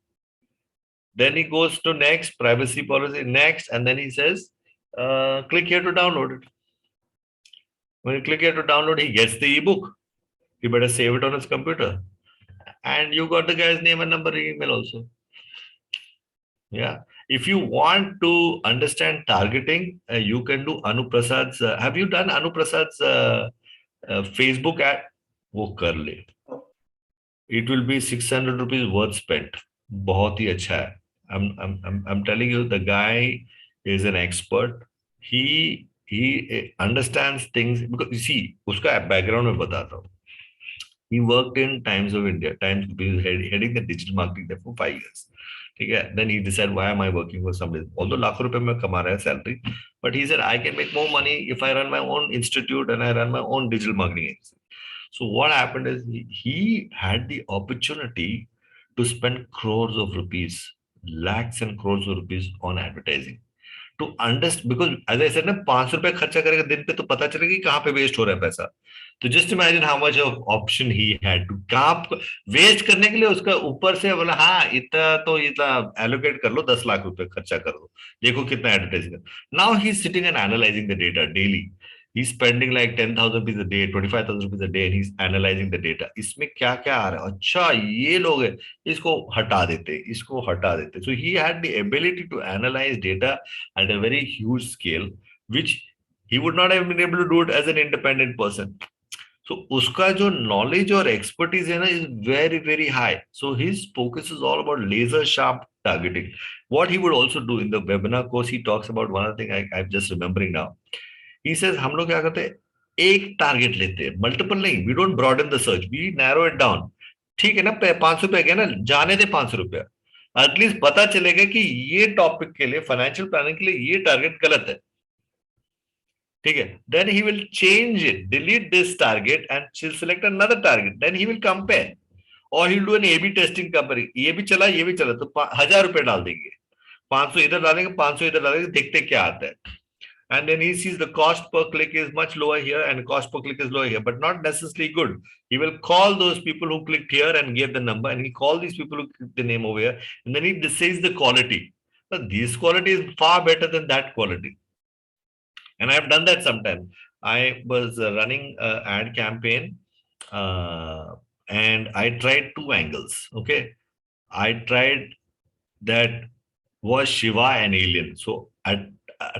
Then he goes to next, privacy policy, next, and then he says, click here to download it. When you click here to download, he gets the ebook. He better save it on his computer. And you got the guy's name and number and email also. Yeah. If you want to understand targeting, you can do Anuprasad's. Have you done Anuprasad's Facebook ad? वो कर ले. It will be 600 rupees worth spent. बहुत ही अच्छा है. I'm telling you, the guy is an expert. He understands things because you see, उसका background में बताता हूँ. He worked in Times of India. Times heading the digital marketing there for 5 years. Okay. Then he decided, why am I working for somebody? Although lakh rupees mein kama raha hai salary, but he said, I can make more money if I run my own institute and I run my own digital marketing agency. So what happened is he had the opportunity to spend crores of rupees, lakhs and crores of rupees on advertising. To understand, because as I said, ना 500 रुपए खर्चा करेगा दिन पे तो पता चलेगा कि कहाँ पे वेस्ट हो रहा है पैसा. तो just imagine how much of option he had to कहाँ वेस्ट करने के लिए उसका ऊपर से बोला हाँ इतना तो इतना एलोकेट कर लो 10 लाख रुपए खर्चा कर दो देखो कितना advertising. Now he is sitting and analysing the data daily. He's spending like 10,000 rupees a day, 25,000 rupees a day, and he's analyzing the data. इसमें क्या क्या आ रहा है? अच्छा ये लोग हैं, इसको हटा देते, इसको हटा देते. So he had the ability to analyze data at a very huge scale, which he would not have been able to do it as an independent person. So उसका जो knowledge और expertise है ना is very very high. So his focus is all about laser sharp targeting. What he would also do in the webinar course, he talks about one other thing I'm just remembering now. He says हम लोग क्या करते हैं एक target लेते हैं multiple नहीं we don't broaden the search we narrow it down. ठीक है ना 500 रुपए गया ना जाने दे 500 रुपया एटलीस्ट पता चलेगा कि ये टॉपिक के लिए फाइनेंशियल प्लानिंग के लिए ये टारगेट गलत है. ठीक है. Then he will change it delete this target and select another target. Then he will compare और he will do an A B testing compare. ये भी चला तो 1000 रुपए डाल देंगे 500 इधर डालेंगे 500 इधर डालेंगे देखते क्या आता है. And then he sees the cost per click is much lower here and cost per click is lower here, but not necessarily good. He will call those people who clicked here and gave the number, and he call these people who clicked the name over here, and then he says the quality. But this quality is far better than that quality. And I've done that sometimes. I was running an ad campaign, and I tried two angles. Okay, I tried that was Shiva and alien. So I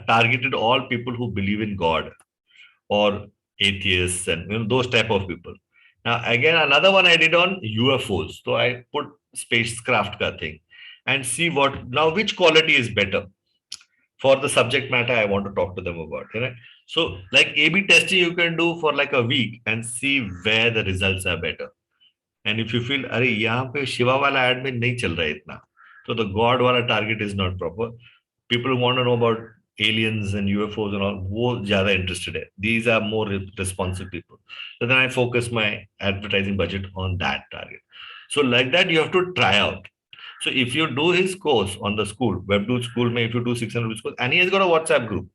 targeted all people who believe in God or atheists and those type of people. Now again another one I did on UFOs. So I put spacecraft ka thing and see what now which quality is better for the subject matter I want to talk to them about. You know? So like A/B testing you can do for like a week and see where the results are better. And if you feel अरे यहाँ पे शिवा वाला ad में नहीं चल रहा है इतना, so the God वाला target is not proper. People who want to know about aliens and UFOs and all, वो ज़्यादा interested है. These are more responsive people. So then I focus my advertising budget on that target. So like that, you have to try out. So if you do his course on the school, WebDudes school, if you do 600 rupees course, and he has got a WhatsApp group,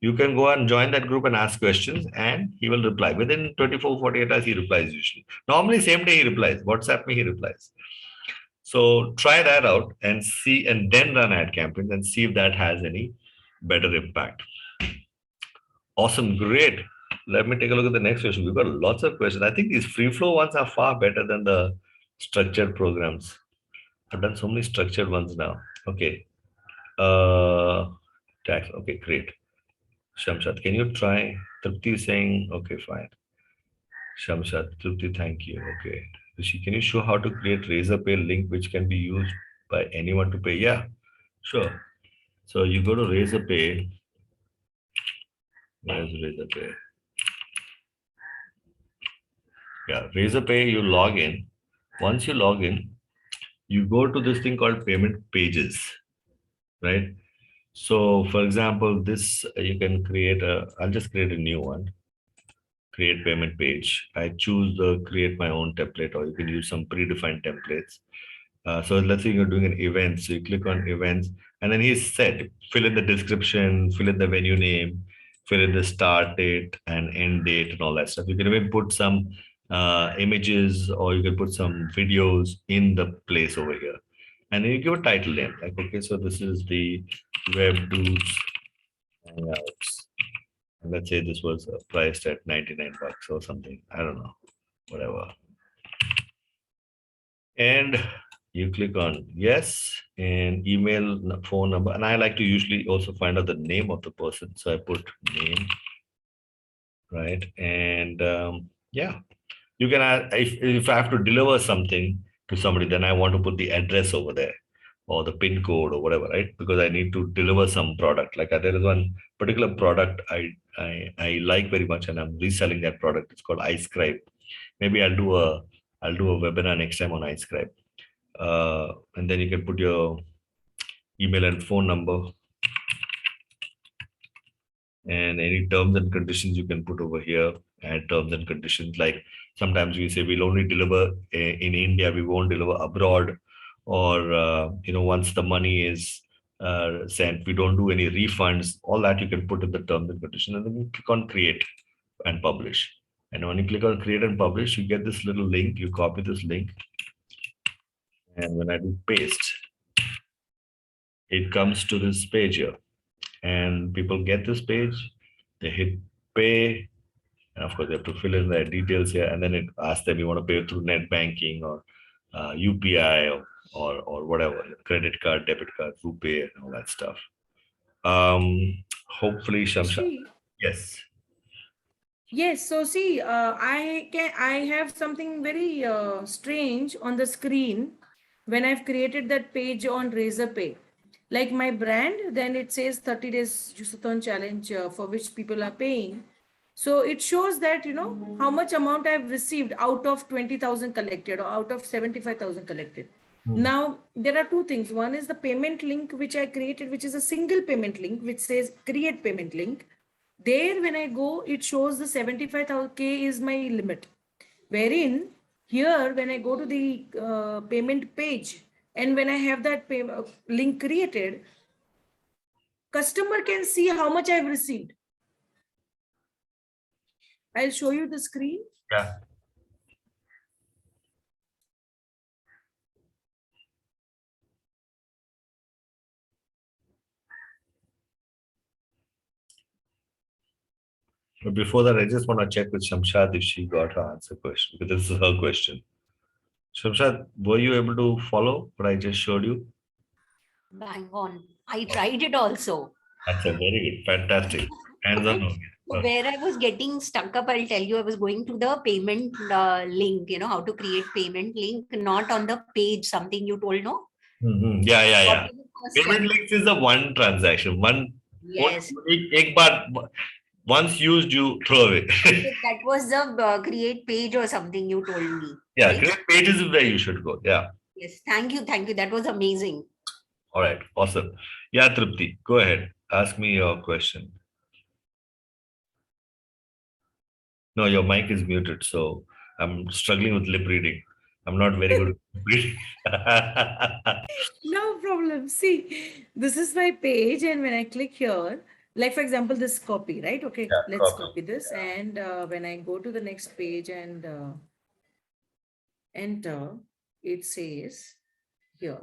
you can go and join that group and ask questions and he will reply. Within 24, 48 hours, he replies usually. Normally, same day he replies. WhatsApp me, he replies. So try that out and see, and then run ad campaigns and see if that has any better impact. Awesome, great. Let me take a look at the next question. We've got lots of questions. I think these free flow ones are far better than the structured programs. I've done so many structured ones now. Okay. Tax. Okay, great. Shamshad, can you try? Tripti is saying, okay, fine. Shamshad, Tripti, thank you. Okay. Rishi, can you show how to create Razorpay link which can be used by anyone to pay? Yeah, sure. So you go to Razorpay. Where's Razorpay? Yeah, Razorpay, you log in. Once you log in, you go to this thing called payment pages, right? So for example, this you can create I'll just create a new one. Create payment page. I choose the create my own template, or you can use some predefined templates. So let's say you're doing an event. So you click on events, and then he's said, fill in the description, fill in the venue name, fill in the start date and end date and all that stuff. You can even put some images, or you can put some videos in the place over here. And then you give a title name, like, okay, so this is the WebDudes Hangouts. Let's say this was priced at $99 or something. I don't know. whatever. And you click on yes and email, phone number. And I like to usually also find out the name of the person. So I put name, right? And yeah, you can add, if I have to deliver something to somebody, then I want to put the address over there or the pin code or whatever, right? Because I need to deliver some product. Like there is one particular product I like very much, and I'm reselling that product. It's called iScribe. Maybe I'll do a webinar next time on iScribe. And then you can put your email and phone number, and any terms and conditions you can put over here. Add terms and conditions, like sometimes we say we'll only deliver in India, we won't deliver abroad, or once the money is sent, we don't do any refunds. All that you can put in the terms and conditions, and then you click on create and publish. And when you click on create and publish, you get this little link. You copy this link, and when I do paste, it comes to this page here, and people get this page, they hit pay, and of course they have to fill in their details here, and then it asks them, you want to pay through net banking or UPI or whatever, credit card, debit card, RuPay, and all that stuff. Hopefully, Shamsha. See, Yes. yes, so see, I have something very strange on the screen when I've created that page on Razorpay. Like my brand, then it says 30 days Juiceathon challenge for which people are paying. So it shows that, how much amount I've received out of 20,000 collected or out of 75,000 collected. Now, there are two things. One is the payment link, which I created, which is a single payment link, which says create payment link. There, when I go, it shows the 75,000K is my limit. Wherein here, when I go to the payment page, and when I have that link created, customer can see how much I've received. I'll show you the screen. Yeah. But before that, I just want to check with Shamshad if she got her answer question, because this is her question. Shamshad, were you able to follow what I just showed you? Bang on. I tried it also. That's a very good, fantastic. Hands on. Where I was getting stuck up, I'll tell you, I was going to the payment link, how to create payment link, not on the page, something you told, no? Yeah. Payment links is the one transaction, one. Yes. Once used, you throw away. That was the create page or something you told me. Yeah, right? create pages is where you should go. Yeah. Yes. Thank you. That was amazing. All right. Awesome. Yeah, Tripti, go ahead. Ask me your question. No, your mic is muted, so I'm struggling with lip reading. I'm not very good at lip reading. No problem. See, this is my page, and when I click here, like for example, this copy, right? Okay, Yeah, let's copy. copy this. And when I go to the next page and enter, it says here.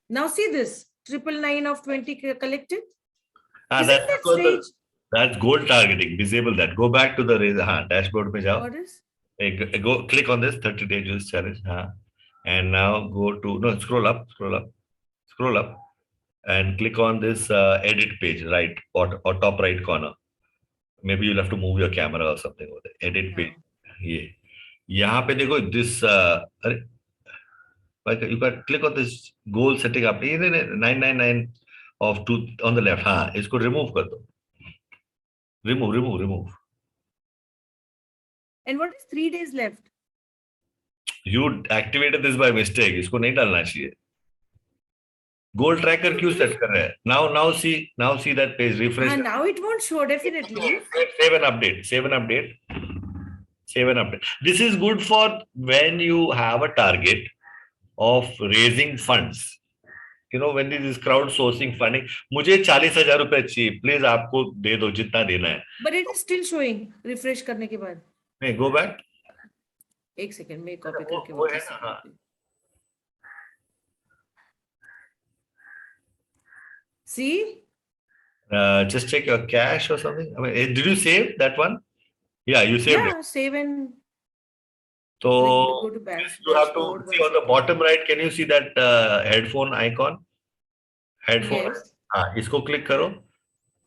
Now see this, 999 of 20 collected. Isn't that strange? That's goal targeting. Disable that. Go back to the Razer dashboard. Mein jao. What is? Go click on this 30-day juice challenge. And now go to, scroll up and click on this edit page, right, or top right corner. Maybe you'll have to move your camera or something over there. Edit page. Yeah. यहाँ पे देखो this you can click on this goal setting up. 999 of 2 on the left. हाँ, इसको remove कर दो. Remove. And what is 3 days left? You activated this by mistake. इसको नहीं डालना चाहिए. Goal tracker क्यों set कर रहे हैं? Now see that page, refresh. Now it won't show, definitely. Save and update. This is good for when you have a target of raising funds. When this is crowdsourcing funding, मुझे 40,000 रुपए चाहिए, please आपको दे दो जितना देना है. But it is still showing. Refresh करने के बाद. नहीं, go back. एक second, मैं copy करके वो है वापस ना, हाँ. See? Just check your cache or something. I mean, did you save that one? Yeah, you saved it. Yeah, save and So Go to you have to dashboard, see one on the second. bottom right. Can you see that headphone icon? Headphone. Yes. इसको click करो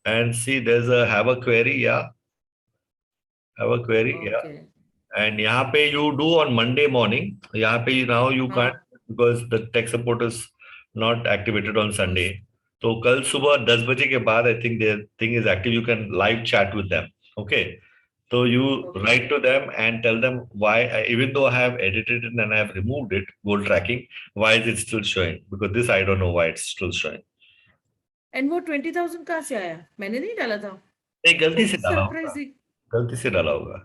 and see there's a have a query. Yeah, have a query. Yeah. Okay. And यहाँ पे you do on Monday morning. यहाँ पे now you can't because the tech support is not activated on Sunday. तो कल सुबह 10 बजे के बाद I think their thing is active. You can live chat with them. Okay. So you write to them and tell them why, even though I have edited it and I have removed it, goal tracking, why is it still showing? Because this I don't know why it's still showing. And वो 20,000 कहाँ से आया? मैंने नहीं डाला था. नहीं गलती से डाला होगा. Surprising. गलती से डाला होगा.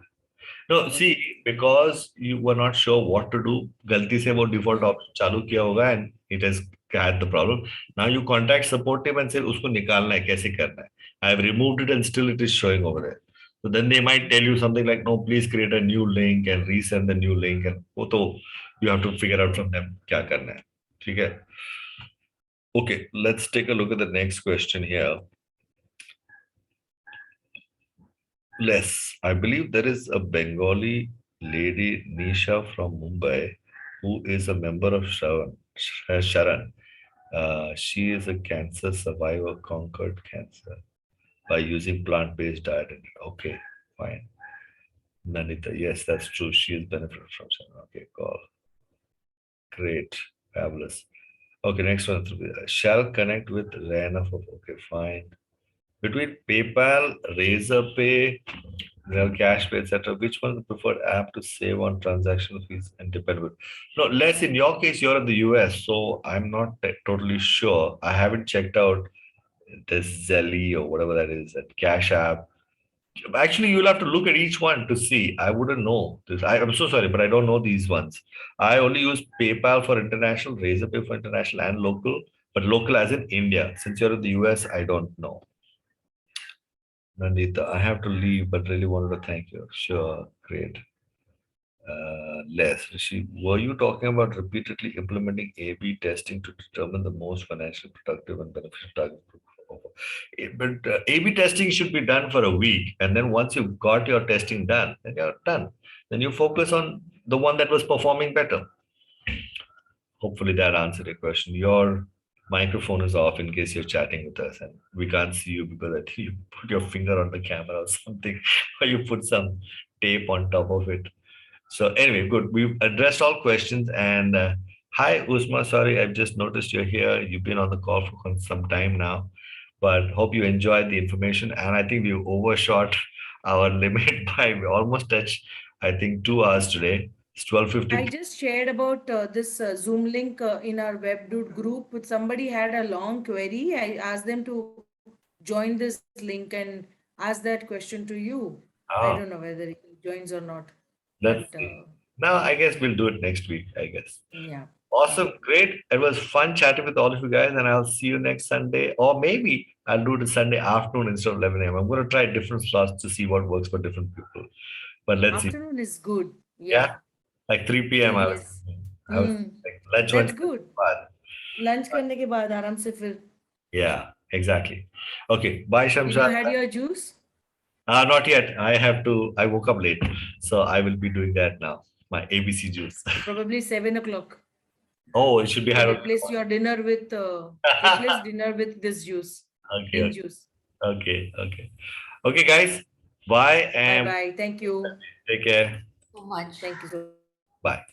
No, see, because you were not sure what to do, गलती से वो default option चालू किया होगा and it has had the problem. Now you contact support team and say उसको निकालना है, कैसे करना है. I have removed it and still it is showing over there. So then they might tell you something like, no, please create a new link and resend the new link. And वो तो you have to figure out from them क्या करना है. ठीक है? Okay, let's take a look at the next question here. Less. I believe there is a Bengali lady, Nisha from Mumbai, who is a member of Sharan. She is a cancer survivor, conquered cancer by using plant-based diet. Okay, fine. Nanita, yes, that's true. She has benefited from Sharan. Okay, cool. Great, fabulous. Okay, next one. Shall connect with Rana for, okay, fine. Between PayPal, Razorpay, Cashpay, etc., which one is the preferred app to save on transactional fees and depend with? No, Les, in your case, you're in the US, so I'm not totally sure. I haven't checked out this Zelly or whatever that is, that Cash App. Actually, you'll have to look at each one to see. I wouldn't know this. I'm so sorry, but I don't know these ones. I only use PayPal for international, Razorpay for international and local, but local as in India. Since you're in the US, I don't know. Nandita, I have to leave, but really wanted to thank you. Sure, great. Les, were you talking about repeatedly implementing A/B testing to determine the most financially productive and beneficial target group? But A/B testing should be done for a week, and then once you've got your testing done, then you're done. Then you focus on the one that was performing better. Hopefully that answered your question. Your microphone is off in case you're chatting with us and we can't see you because I think you put your finger on the camera or something, or you put some tape on top of it. So anyway, good. We've addressed all questions. And hi, Usma. Sorry, I've just noticed you're here. You've been on the call for some time now, but hope you enjoyed the information. And I think we overshot our limit by we almost touched, I think, 2 hours today. It's 12:50. I just shared about this Zoom link in our WebDude group. With somebody had a long query. I asked them to join this link and ask that question to you. I don't know whether he joins or not. Let's see. Now, I guess we'll do it next week, I guess. Yeah. Awesome. Great. It was fun chatting with all of you guys, and I'll see you next Sunday. Or maybe I'll do it Sunday afternoon instead of 11 a.m. I'm going to try different slots to see what works for different people. But let's see. Afternoon is good. Yeah. Like 3 p.m. Yes. I was like, lunch. That's good. Lunch करने के बाद आराम से फिर. Yeah, exactly. Okay. Bye, Shamsha. You had your juice? Not yet. I woke up late. So I will be doing that now. My ABC juice. Probably 7 o'clock. Oh, it should be had. Replace your dinner with this juice. Okay. Juice. Okay. Okay, guys. Bye. And bye. Thank you. take care. So much. Thank you so much. Bye.